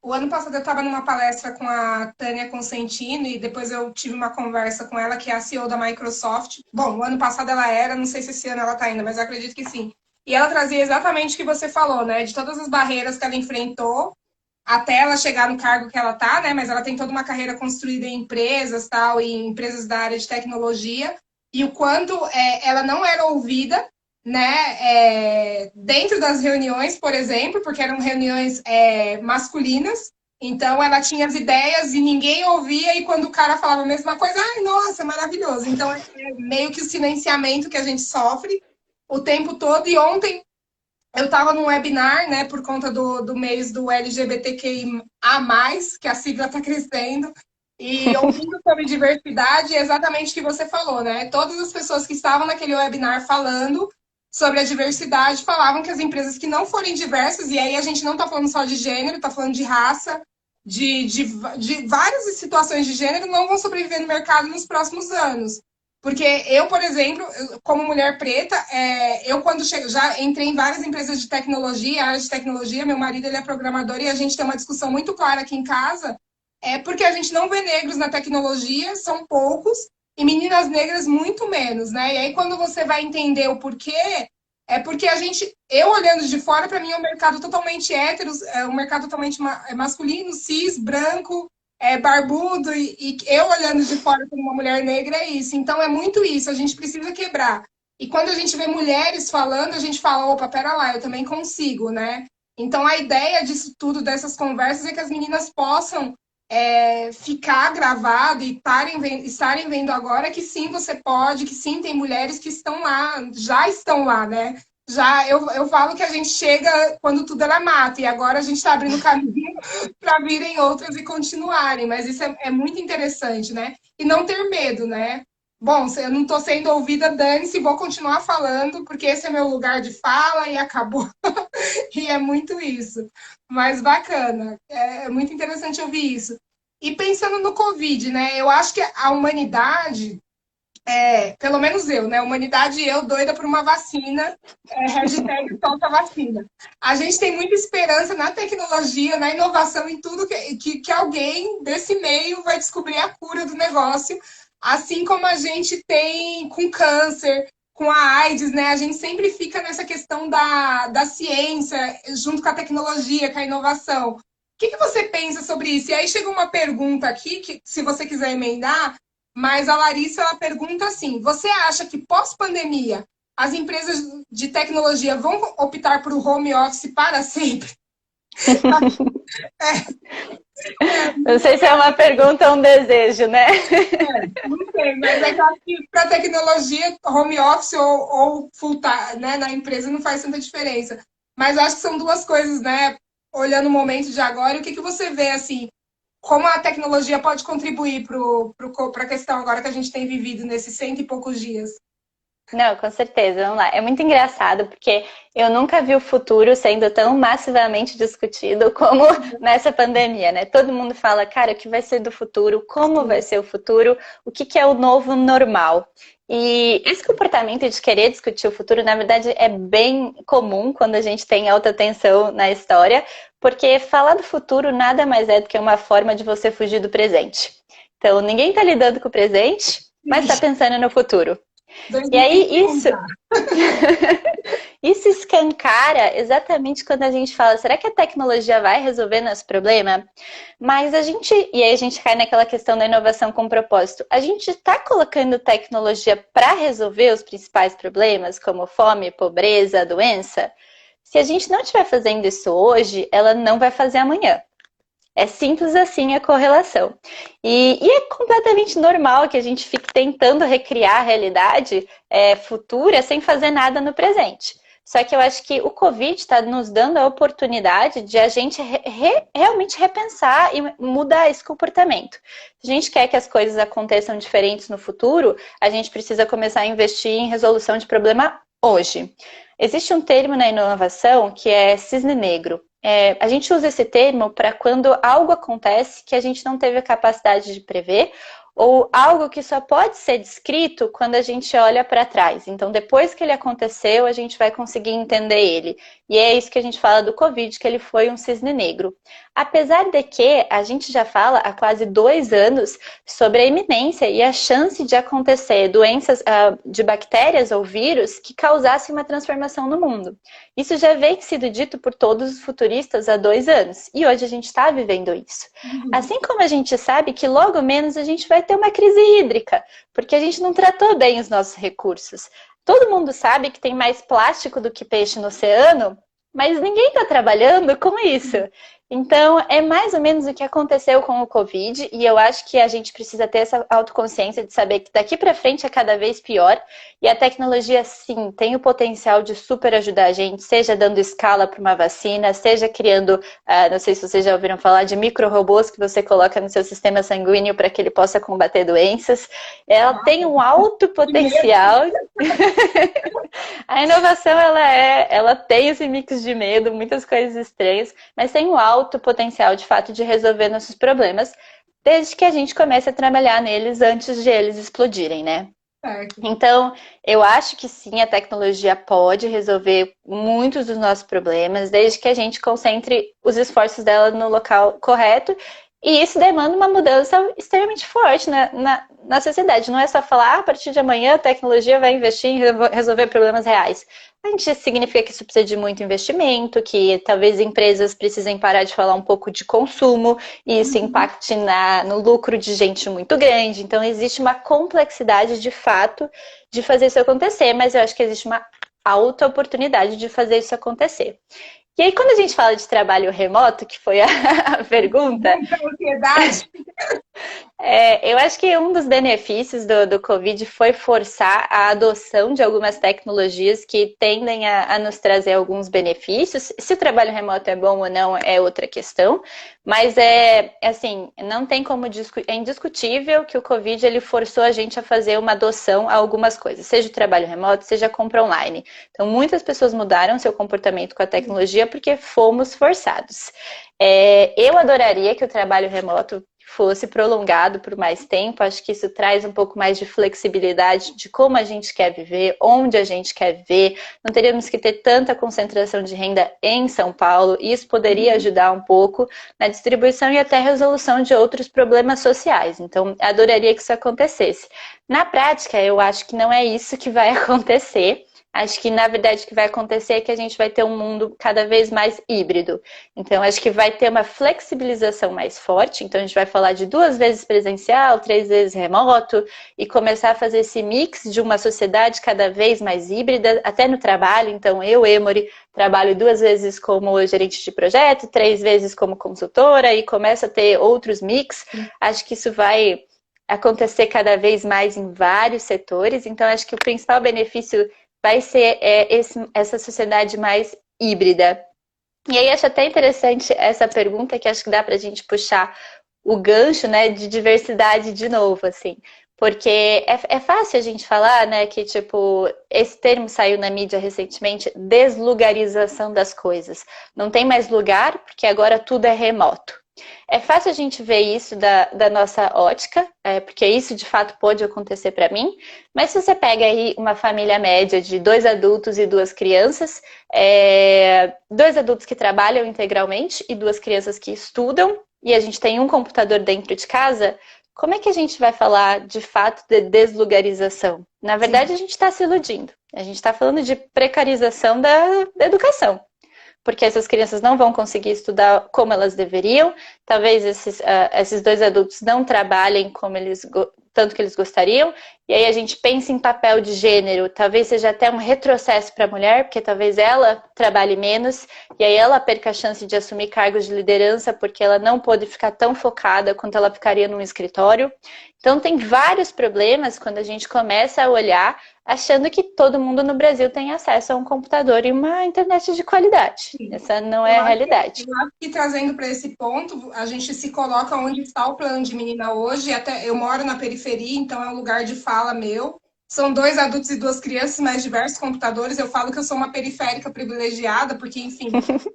O ano passado eu estava numa palestra com a Tânia Consentino e depois eu tive uma conversa com ela, que é a CEO da Microsoft. Bom, o ano passado ela era, não sei se esse ano ela está ainda, mas eu acredito que sim. E ela trazia exatamente o que você falou, né? De todas as barreiras que ela enfrentou até ela chegar no cargo que ela tá, né? Mas ela tem toda uma carreira construída em empresas, tal, e em empresas da área de tecnologia. E o quanto ela não era ouvida, né? Dentro das reuniões, por exemplo, porque eram reuniões masculinas. Então ela tinha as ideias e ninguém ouvia, e quando o cara falava a mesma coisa, ai, nossa, maravilhoso. Então é meio que o silenciamento que a gente sofre o tempo todo. E ontem eu estava num webinar, né, por conta do mês do LGBTQIA+, que a sigla está crescendo, e ouvindo sobre diversidade, é exatamente o que você falou, né? Todas as pessoas que estavam naquele webinar falando sobre a diversidade falavam que as empresas que não forem diversas, e aí a gente não está falando só de gênero, está falando de raça, de várias situações de gênero, não vão sobreviver no mercado nos próximos anos. Porque eu, por exemplo, como mulher preta, eu quando chego, já entrei em várias empresas de tecnologia, área de tecnologia, meu marido ele é programador e a gente tem uma discussão muito clara aqui em casa, porque a gente não vê negros na tecnologia, são poucos, e meninas negras muito menos, né? E aí quando você vai entender o porquê, é porque eu olhando de fora, para mim é um mercado totalmente hétero, um mercado totalmente masculino, cis, branco, barbudo, e eu olhando de fora como uma mulher negra é isso. Então é muito isso, a gente precisa quebrar. E quando a gente vê mulheres falando, a gente fala, opa, pera lá, eu também consigo, né? Então a ideia disso tudo, dessas conversas, é que as meninas possam ficar gravado e estarem vendo agora que sim, você pode, que sim, tem mulheres que estão lá, já estão lá, né? Já eu falo que a gente chega quando tudo era mato, e agora a gente está abrindo caminho para virem outras e continuarem, mas isso é muito interessante, né? E não ter medo, né? Bom, eu não estou sendo ouvida, dane-se, vou continuar falando, porque esse é meu lugar de fala e acabou. E é muito isso. Mas bacana, é muito interessante ouvir isso. E pensando no Covid, né? Eu acho que a humanidade, pelo menos eu, né? A humanidade e eu doida por uma vacina, hashtag solta vacina. A gente tem muita esperança na tecnologia, na inovação, em tudo que alguém desse meio vai descobrir a cura do negócio, assim como a gente tem com câncer, com a AIDS, né? A gente sempre fica nessa questão da ciência, junto com a tecnologia, com a inovação. O que você pensa sobre isso? E aí chega uma pergunta aqui, que se você quiser emendar, mas a Larissa, ela pergunta assim, você acha que pós-pandemia as empresas de tecnologia vão optar por o home office para sempre? Não sei se é uma pergunta ou um desejo, né? Não sei, mas é que eu acho que para a tecnologia, home office ou full time, né, na empresa não faz tanta diferença. Mas acho que são duas coisas, né? Olhando o momento de agora, o que você vê, assim, como a tecnologia pode contribuir para a questão agora que a gente tem vivido nesses 100 e poucos dias? Não, com certeza, vamos lá. É muito engraçado porque eu nunca vi o futuro sendo tão massivamente discutido como nessa pandemia, né? Todo mundo fala, cara, o que vai ser do futuro? Como vai ser o futuro? O que que é o novo normal? E esse comportamento de querer discutir o futuro, na verdade, é bem comum quando a gente tem alta tensão na história, porque falar do futuro nada mais é do que uma forma de você fugir do presente. Então, ninguém está lidando com o presente, mas está pensando no futuro. E aí, isso escancara exatamente quando a gente fala, será que a tecnologia vai resolver nosso problema? Mas e aí a gente cai naquela questão da inovação com propósito. A gente está colocando tecnologia para resolver os principais problemas, como fome, pobreza, doença? Se a gente não estiver fazendo isso hoje, ela não vai fazer amanhã. É simples assim a correlação. E é completamente normal que a gente fique tentando recriar a realidade futura sem fazer nada no presente. Só que eu acho que o Covid está nos dando a oportunidade de a gente realmente repensar e mudar esse comportamento. Se a gente quer que as coisas aconteçam diferentes no futuro, a gente precisa começar a investir em resolução de problema hoje. Existe um termo na inovação que é cisne negro. A gente usa esse termo para quando algo acontece que a gente não teve a capacidade de prever, ou algo que só pode ser descrito quando a gente olha para trás. Então, depois que ele aconteceu, a gente vai conseguir entender ele. E é isso que a gente fala do Covid, que ele foi um cisne negro. Apesar de que a gente já fala há quase 2 anos sobre a iminência e a chance de acontecer doenças de bactérias ou vírus que causassem uma transformação no mundo. Isso já vem sido dito por todos os futuristas há 2 anos. E hoje a gente está vivendo isso. Assim como a gente sabe que logo menos a gente vai ter uma crise hídrica, porque a gente não tratou bem os nossos recursos. Todo mundo sabe que tem mais plástico do que peixe no oceano, mas ninguém está trabalhando com isso. Então, é mais ou menos o que aconteceu com o Covid, e eu acho que a gente precisa ter essa autoconsciência de saber que daqui para frente é cada vez pior, e a tecnologia, sim, tem o potencial de super ajudar a gente, seja dando escala para uma vacina, seja criando, não sei se vocês já ouviram falar de micro-robôs que você coloca no seu sistema sanguíneo para que ele possa combater doenças. Ela tem um alto potencial. A inovação, ela tem esse mix de medo, muitas coisas estranhas, mas tem um alto potencial, de fato, de resolver nossos problemas, desde que a gente comece a trabalhar neles antes de eles explodirem, né? Certo. Então, eu acho que sim, a tecnologia pode resolver muitos dos nossos problemas, desde que a gente concentre os esforços dela no local correto. E isso demanda uma mudança extremamente forte na sociedade. Não é só falar, a partir de amanhã a tecnologia vai investir em resolver problemas reais. A gente significa que isso precisa de muito investimento, que talvez empresas precisem parar de falar um pouco de consumo, e isso impacte no lucro de gente muito grande. Então, existe uma complexidade, de fato, de fazer isso acontecer, mas eu acho que existe uma alta oportunidade de fazer isso acontecer. E aí, quando a gente fala de trabalho remoto, que foi a pergunta... Muita ansiedade. Eu acho que um dos benefícios do Covid foi forçar a adoção de algumas tecnologias que tendem a nos trazer alguns benefícios. Se o trabalho remoto é bom ou não é outra questão, mas assim, não tem como é indiscutível que o Covid ele forçou a gente a fazer uma adoção a algumas coisas, seja o trabalho remoto, seja a compra online. Então, muitas pessoas mudaram seu comportamento com a tecnologia porque fomos forçados. Eu adoraria que o trabalho remoto fosse prolongado por mais tempo. Acho que isso traz um pouco mais de flexibilidade de como a gente quer viver, onde a gente quer viver. Não teríamos que ter tanta concentração de renda em São Paulo. Isso poderia ajudar um pouco na distribuição e até resolução de outros problemas sociais. Então, adoraria que isso acontecesse. Na prática, eu acho que não é isso que vai acontecer. Acho que, na verdade, o que vai acontecer é que a gente vai ter um mundo cada vez mais híbrido. Então, acho que vai ter uma flexibilização mais forte. Então, a gente vai falar de 2 vezes presencial, 3 vezes remoto, e começar a fazer esse mix de uma sociedade cada vez mais híbrida, até no trabalho. Então, eu, Emory, trabalho 2 vezes como gerente de projeto, 3 vezes como consultora, e começa a ter outros mix. Acho que isso vai acontecer cada vez mais em vários setores. Então, acho que o principal benefício vai ser essa sociedade mais híbrida. E aí acho até interessante essa pergunta, que acho que dá pra gente puxar o gancho, né, de diversidade de novo, assim. Porque é fácil a gente falar, né, que, tipo, esse termo saiu na mídia recentemente, deslugarização das coisas. Não tem mais lugar, porque agora tudo é remoto. É fácil a gente ver isso da nossa ótica, porque isso de fato pode acontecer para mim, mas se você pega aí uma família média de 2 adultos e 2 crianças, 2 adultos que trabalham integralmente e 2 crianças que estudam, e a gente tem um computador dentro de casa, como é que a gente vai falar de fato de deslugarização? Na verdade, Sim. a gente está se iludindo. A gente está falando de precarização da educação, porque essas crianças não vão conseguir estudar como elas deveriam. Talvez esses 2 adultos não trabalhem como tanto que eles gostariam. E aí a gente pensa em papel de gênero. Talvez seja até um retrocesso para a mulher, porque talvez ela trabalhe menos e aí ela perca a chance de assumir cargos de liderança porque ela não pôde ficar tão focada quanto ela ficaria num escritório. Então tem vários problemas quando a gente começa a olhar achando que todo mundo no Brasil tem acesso a um computador e uma internet de qualidade. Sim. Essa não é Eu a acho realidade. eu acho que trazendo para esse ponto, a gente se coloca onde está o plano de menina hoje. Até eu moro na periferia, então é um lugar de fala meu. São 2 adultos e 2 crianças, mais diversos computadores. Eu falo que eu sou uma periférica privilegiada, porque, enfim,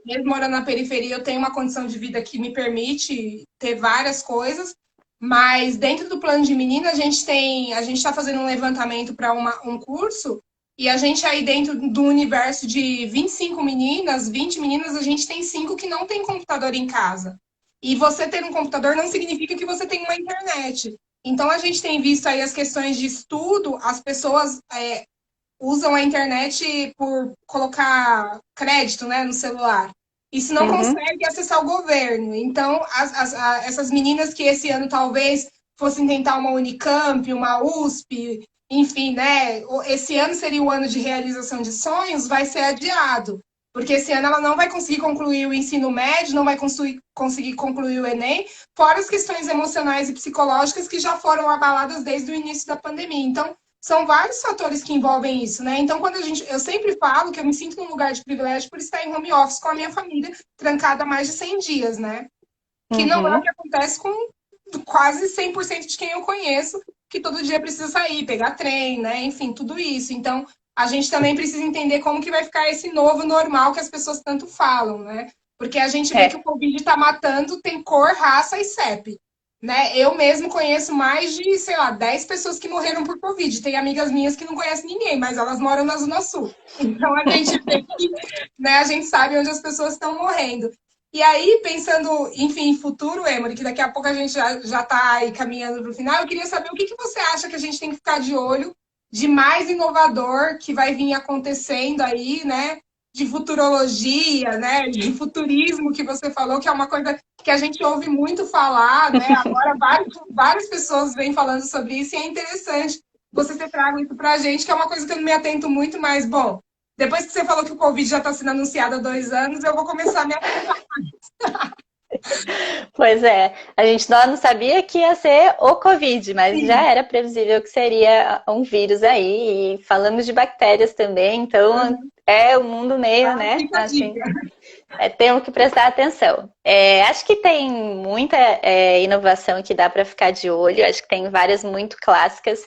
mesmo morando na periferia, eu tenho uma condição de vida que me permite ter várias coisas. Mas dentro do plano de menina, a gente está fazendo um levantamento para um curso e a gente aí dentro do universo de 25 meninas, 20 meninas, a gente tem 5 que não tem computador em casa. E você ter um computador não significa que você tem uma internet. Então a gente tem visto aí as questões de estudo, as pessoas usam a internet por colocar crédito, né, no celular. E se não Uhum. consegue acessar o governo. Então, essas meninas que esse ano talvez fossem tentar uma Unicamp, uma USP, enfim, né? Esse ano seria o ano de realização de sonhos, vai ser adiado. Porque esse ano ela não vai conseguir concluir o ensino médio, não vai conseguir concluir o Enem, fora as questões emocionais e psicológicas que já foram abaladas desde o início da pandemia. Então, são vários fatores que envolvem isso, né? Então, eu sempre falo que eu me sinto num lugar de privilégio por estar em home office com a minha família, trancada há mais de 100 dias, né? Que não é o Uhum. que acontece com quase 100% de quem eu conheço, que todo dia precisa sair, pegar trem, né? Enfim, tudo isso. Então, a gente também precisa entender como que vai ficar esse novo normal que as pessoas tanto falam, né? Porque a gente vê que o É. Covid está matando, tem cor, raça e CEP. Né? Eu mesmo conheço mais de, sei lá, 10 pessoas que morreram por Covid. Tem amigas minhas que não conhecem ninguém, mas elas moram na Zona Sul. Então a gente vê que, né, a gente sabe onde as pessoas estão morrendo. E aí, pensando, enfim, em futuro, Emory, que daqui a pouco a gente já está aí caminhando para o final, eu queria saber o que você acha que a gente tem que ficar de olho de mais inovador que vai vir acontecendo aí, né? De futurologia, né? De futurismo que você falou, que é uma coisa que a gente ouve muito falar, né? Agora várias pessoas vêm falando sobre isso e é interessante você ter trago isso para a gente, que é uma coisa que eu não me atento muito, mas, bom, depois que você falou que o Covid já está sendo anunciado há 2 anos, eu vou começar a me atentar. Pois é, a gente não sabia que ia ser o Covid, mas já Sim. era previsível que seria um vírus aí, e falamos de bactérias também, então Uhum. é o mundo meio, Ah, né, fica a assim, dica. temos que prestar atenção. Acho que tem muita inovação que dá para ficar de olho, acho que tem várias muito clássicas.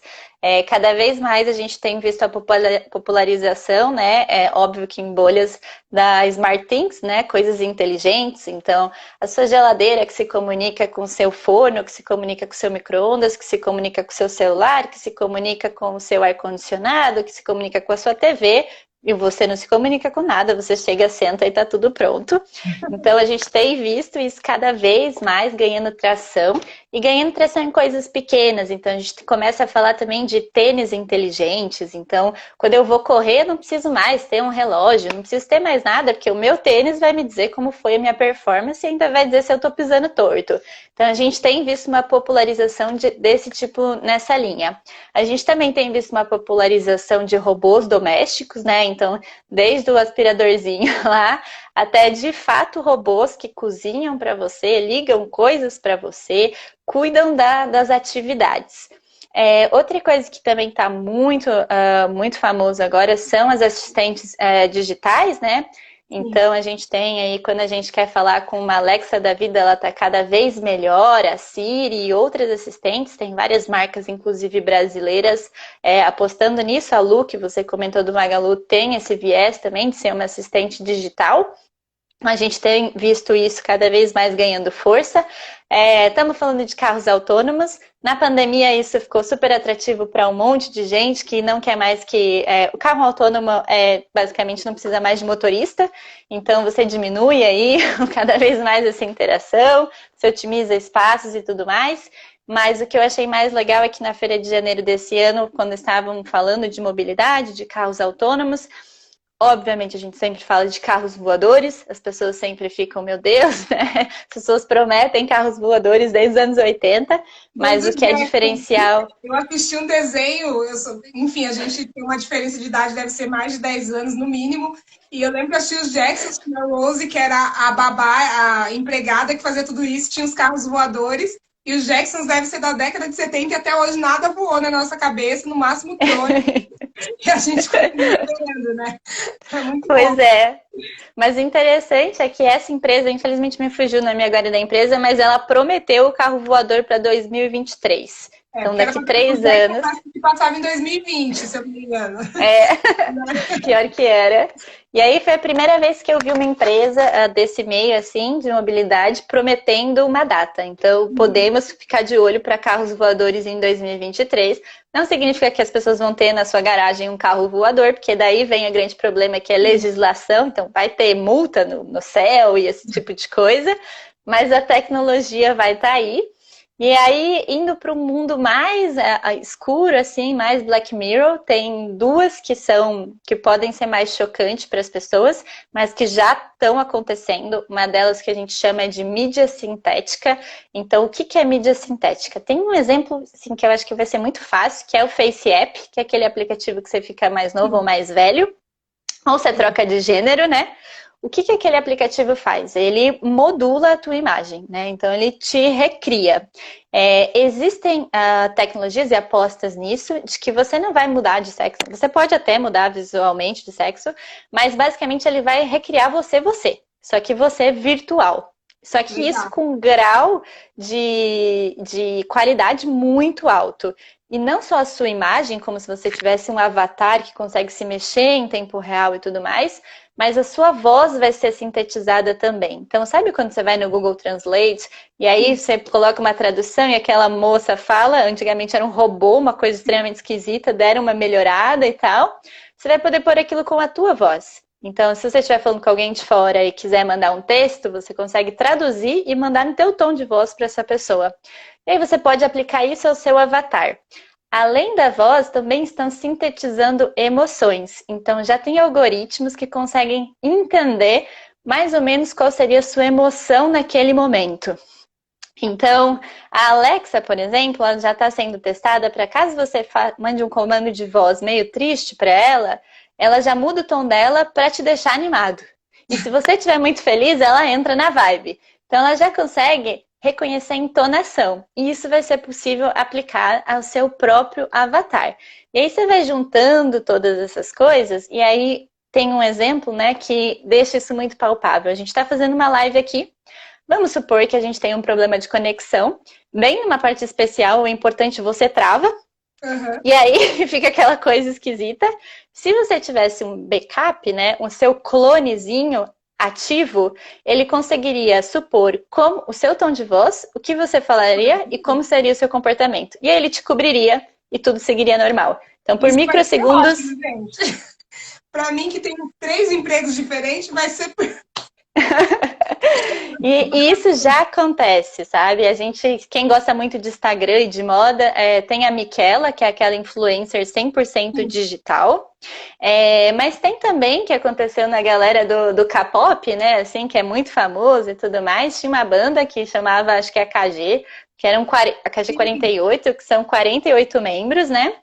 Cada vez mais a gente tem visto a popularização, né? É óbvio que em bolhas da Smart Things, né? Coisas inteligentes. Então, a sua geladeira que se comunica com o seu forno, que se comunica com o seu micro-ondas, que se comunica com o seu celular, que se comunica com o seu ar-condicionado, que se comunica com a sua TV. E você não se comunica com nada, você chega, senta e tá tudo pronto. Então a gente tem visto isso cada vez mais ganhando tração e ganhando tração em coisas pequenas. Então a gente começa a falar também de tênis inteligentes. Então, quando eu vou correr, não preciso mais ter um relógio, não preciso ter mais nada, porque o meu tênis vai me dizer como foi a minha performance e ainda vai dizer se eu tô pisando torto. Então a gente tem visto uma popularização desse tipo nessa linha. A gente também tem visto uma popularização de robôs domésticos, né? Então, desde o aspiradorzinho lá, até de fato robôs que cozinham para você, ligam coisas para você, cuidam das atividades. Outra coisa que também está muito famoso agora são as assistentes digitais, né? Então a gente tem aí, quando a gente quer falar com uma Alexa da vida, ela está cada vez melhor, a Siri e outras assistentes, tem várias marcas, inclusive brasileiras, apostando nisso. A Lu, que você comentou do Magalu, tem esse viés também de ser uma assistente digital. A gente tem visto isso cada vez mais ganhando força. Estamos falando de carros autônomos. Na pandemia, isso ficou super atrativo para um monte de gente que não quer mais que... o carro autônomo, basicamente, não precisa mais de motorista. Então, você diminui aí cada vez mais essa interação, você otimiza espaços e tudo mais. Mas o que eu achei mais legal é que na Feira de Janeiro desse ano, quando estavam falando de mobilidade, de carros autônomos, obviamente, a gente sempre fala de carros voadores, as pessoas sempre ficam, meu Deus, né? As pessoas prometem carros voadores desde os anos 80, mas o que é diferencial... Eu assisti um desenho, enfim, a gente tem uma diferença de idade, deve ser mais de 10 anos no mínimo, e eu lembro que eu assisti os Jacksons, com a Rose, que era a babá, a empregada que fazia tudo isso, tinha os carros voadores, e os Jacksons devem ser da década de 70 e até hoje nada voou na nossa cabeça, no máximo drone. E a gente continua vendo, né? Pois bom. Mas o interessante é que essa empresa, infelizmente me fugiu o nome agora da empresa, mas ela prometeu o carro voador para 2023. Então, daqui 3 anos... Que passava em 2020, se eu não me engano. Pior que era. E aí foi a primeira vez que eu vi uma empresa desse meio, assim, de mobilidade, prometendo uma data. Então, podemos ficar de olho para carros voadores em 2023. Não significa que as pessoas vão ter na sua garagem um carro voador, porque daí vem o grande problema que é legislação. Então, vai ter multa no céu e esse tipo de coisa. Mas a tecnologia vai estar aí. E aí, indo para um mundo mais escuro, assim, mais Black Mirror, tem 2 que podem ser mais chocantes para as pessoas, mas que já estão acontecendo. Uma delas que a gente chama de mídia sintética. Então, o que é mídia sintética? Tem um exemplo assim, que eu acho que vai ser muito fácil, que é o Face App, que é aquele aplicativo que você fica mais novo ou mais velho, ou você troca de gênero, né? O que aquele aplicativo faz? Ele modula a tua imagem, né? Então, ele te recria. Existem tecnologias e apostas nisso, de que você não vai mudar de sexo. Você pode até mudar visualmente de sexo, mas basicamente ele vai recriar você. Só que você virtual. Só que isso com um grau de qualidade muito alto. E não só a sua imagem, como se você tivesse um avatar que consegue se mexer em tempo real e tudo mais, mas a sua voz vai ser sintetizada também. Então, sabe quando você vai no Google Translate e aí você coloca uma tradução e aquela moça fala, antigamente era um robô, uma coisa extremamente esquisita, deram uma melhorada e tal, você vai poder pôr aquilo com a tua voz. Então, se você estiver falando com alguém de fora e quiser mandar um texto, você consegue traduzir e mandar no teu tom de voz para essa pessoa. E aí você pode aplicar isso ao seu avatar. Além da voz, também estão sintetizando emoções. Então, já tem algoritmos que conseguem entender mais ou menos qual seria a sua emoção naquele momento. Então, a Alexa, por exemplo, ela já está sendo testada para caso você mande um comando de voz meio triste para ela já muda o tom dela para te deixar animado. E se você estiver muito feliz, ela entra na vibe. Então, ela já consegue reconhecer a entonação. E isso vai ser possível aplicar ao seu próprio avatar. E aí você vai juntando todas essas coisas, e aí tem um exemplo, né, que deixa isso muito palpável. A gente está fazendo uma live aqui. Vamos supor que a gente tem um problema de conexão. Bem numa parte especial, o importante você trava. Uhum. E aí fica aquela coisa esquisita. Se você tivesse um backup, né, o seu clonezinho ativo, ele conseguiria supor como o seu tom de voz, o que você falaria e como seria o seu comportamento. E aí ele te cobriria e tudo seguiria normal. Então, por microsegundos... Para mim, que tem 3 empregos diferentes, vai ser... E isso já acontece, sabe? A gente, quem gosta muito de Instagram e de moda, tem a Miquela, que é aquela influencer 100% digital. Mas tem também, que aconteceu na galera do K-pop, né? Assim, que é muito famoso e tudo mais. Tinha uma banda que chamava, acho que é a KG, que era a KG 48, que são 48 membros, né?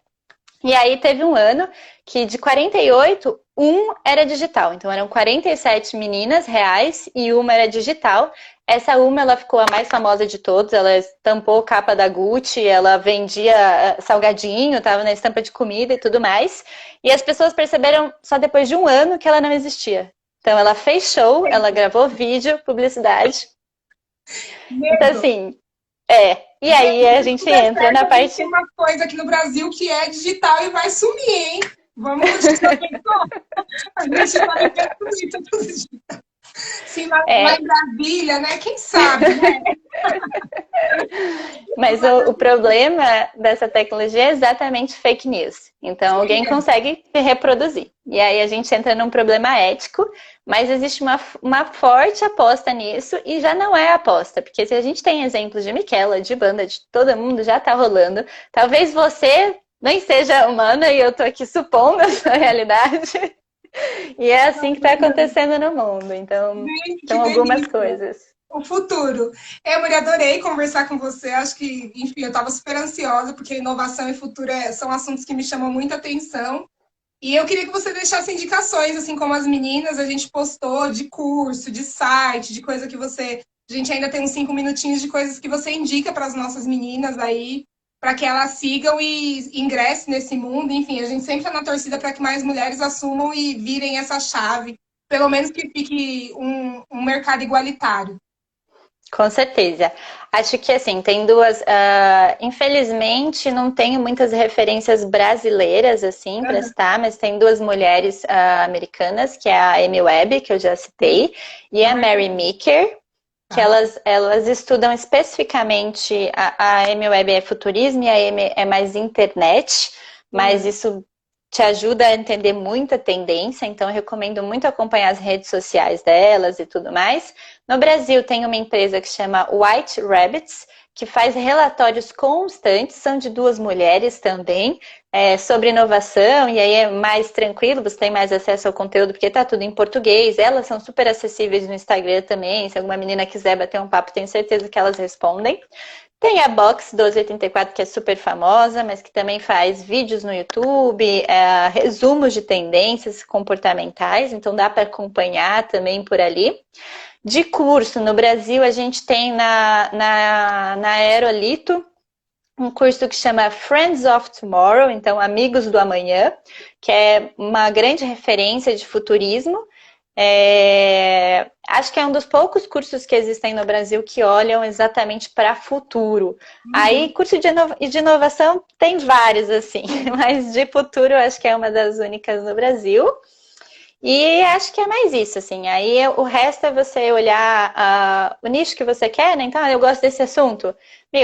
E aí teve um ano que de 48, um era digital. Então eram 47 meninas reais e uma era digital. Essa uma, ela ficou a mais famosa de todos. Ela estampou capa da Gucci, ela vendia salgadinho, estava na estampa de comida e tudo mais. E as pessoas perceberam só depois de um ano que ela não existia. Então, ela fez show, ela gravou vídeo, publicidade. Então, Medo. assim, E aí a Se gente tudo der entra na certo, a gente parte. tem uma coisa aqui no Brasil que é digital e vai sumir, hein? Vamos já pensar. A gente vai ver tudo isso. Sim, lá É, em Brasília, né? Quem sabe, né? mas o problema dessa tecnologia é exatamente fake news. Então, alguém consegue reproduzir. E aí a gente entra num problema ético, mas existe uma forte aposta nisso e já não é aposta. Porque se a gente tem exemplos de Michela, de banda, de todo mundo, já tá rolando. Talvez você nem seja humana e eu tô aqui supondo essa realidade. E é assim que tá acontecendo no mundo. Então, Gente, que são algumas delícia. coisas. O futuro. Eu, Maria, adorei conversar com você. Acho que, enfim, eu estava super ansiosa, porque inovação e futuro são assuntos que me chamam muita atenção. E eu queria que você deixasse indicações, assim como as meninas, a gente postou de curso, de site, de coisa que você. A gente ainda tem uns 5 minutinhos de coisas que você indica para as nossas meninas aí, para que elas sigam e ingressem nesse mundo. Enfim, a gente sempre está na torcida para que mais mulheres assumam e virem essa chave, pelo menos que fique um mercado igualitário. Com certeza. Acho que assim, tem duas. Infelizmente, não tenho muitas referências brasileiras assim para citar, mas tem duas mulheres americanas, que é a Amy Webb, que eu já citei, e a Mary Meeker, que elas estudam especificamente. A Amy Webb é futurismo e a Amy é mais internet, mas isso te ajuda a entender muita tendência, então eu recomendo muito acompanhar as redes sociais delas e tudo mais. No Brasil tem uma empresa que chama White Rabbits, que faz relatórios constantes, são de duas mulheres também, sobre inovação, e aí é mais tranquilo, você tem mais acesso ao conteúdo, porque tá tudo em português, elas são super acessíveis no Instagram também, se alguma menina quiser bater um papo, tenho certeza que elas respondem. Tem a Box 1284, que é super famosa, mas que também faz vídeos no YouTube, resumos de tendências comportamentais, então dá para acompanhar também por ali. De curso, no Brasil, a gente tem na Aerolito um curso que chama Friends of Tomorrow, então Amigos do Amanhã, que é uma grande referência de futurismo. Acho que é um dos poucos cursos que existem no Brasil que olham exatamente para futuro. Aí, curso de inovação tem vários, assim, mas de futuro acho que é uma das únicas no Brasil. E acho que é mais isso, assim. Aí o resto é você olhar o nicho que você quer, né? Então, eu gosto desse assunto.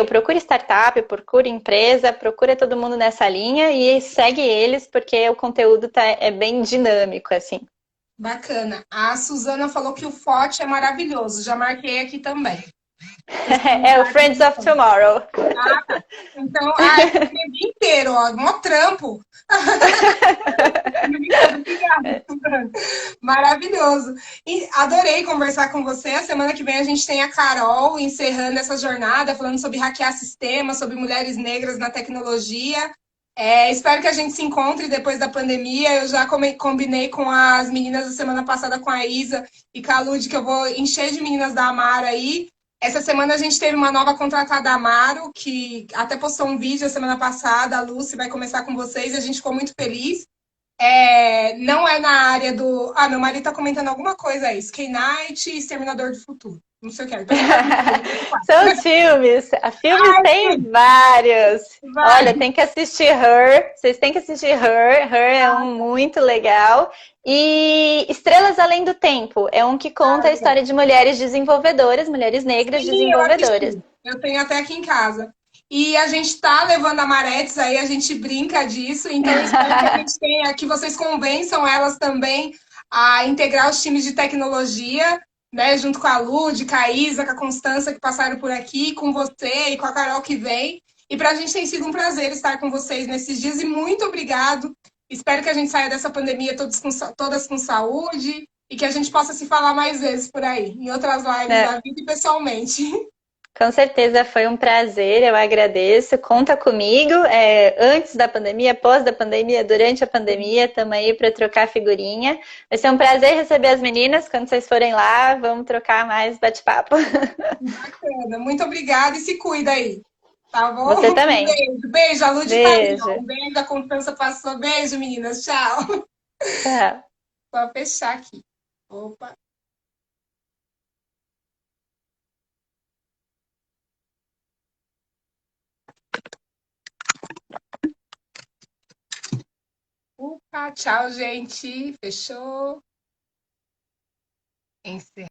Procura startup, procura empresa, procura todo mundo nessa linha e segue eles, porque o conteúdo é bem dinâmico, assim. Bacana. A Suzana falou que o Forte é maravilhoso. Já marquei aqui também. É o Friends of Tomorrow. Tá. Então, o dia inteiro, ó, mó trampo. Obrigada, Suzana. Maravilhoso. E adorei conversar com você. A semana que vem a gente tem a Carol encerrando essa jornada, falando sobre hackear sistemas, sobre mulheres negras na tecnologia. Espero que a gente se encontre depois da pandemia. Eu já combinei com as meninas da semana passada, com a Isa e com a Lud, que eu vou encher de meninas da Amaro aí. Essa semana a gente teve uma nova contratada da Amaro, que até postou um vídeo a semana passada. A Lucy vai começar com vocês e a gente ficou muito feliz. Não é na área do. Ah, meu marido tá comentando alguma coisa aí. K-Night e Exterminador do Futuro. Não sei o que é. São os filmes. A filmes tem vários. Olha, tem que assistir Her. Vocês têm que assistir Her. Her é um muito legal. E Estrelas Além do Tempo. É um que conta a história de mulheres desenvolvedoras, mulheres negras desenvolvedoras. Eu tenho até aqui em casa. E a gente tá levando a Maretes aí, a gente brinca disso. Então, eu espero que a gente tenha, que vocês convençam elas também a integrar os times de tecnologia, né? Junto com a Lud, com a Isa, com a Constança, que passaram por aqui, com você e com a Carol que vem. E para a gente tem sido um prazer estar com vocês nesses dias. E muito obrigado. Espero que a gente saia dessa pandemia todas com saúde e que a gente possa se falar mais vezes por aí, em outras lives da vida e pessoalmente. Com certeza foi um prazer, eu agradeço. Conta comigo, antes da pandemia, pós da pandemia, durante a pandemia, estamos aí para trocar figurinha. Vai ser um prazer receber as meninas quando vocês forem lá, vamos trocar mais bate-papo. Bacana, muito obrigada e se cuida aí, tá bom? Você também. Beijo, a Lud Beijo. tá aí, beijo, a Constança passou. Beijo, meninas, tchau. Tchau. Só fechar aqui. Opa. Opa, tchau, gente. Fechou. Encerrar.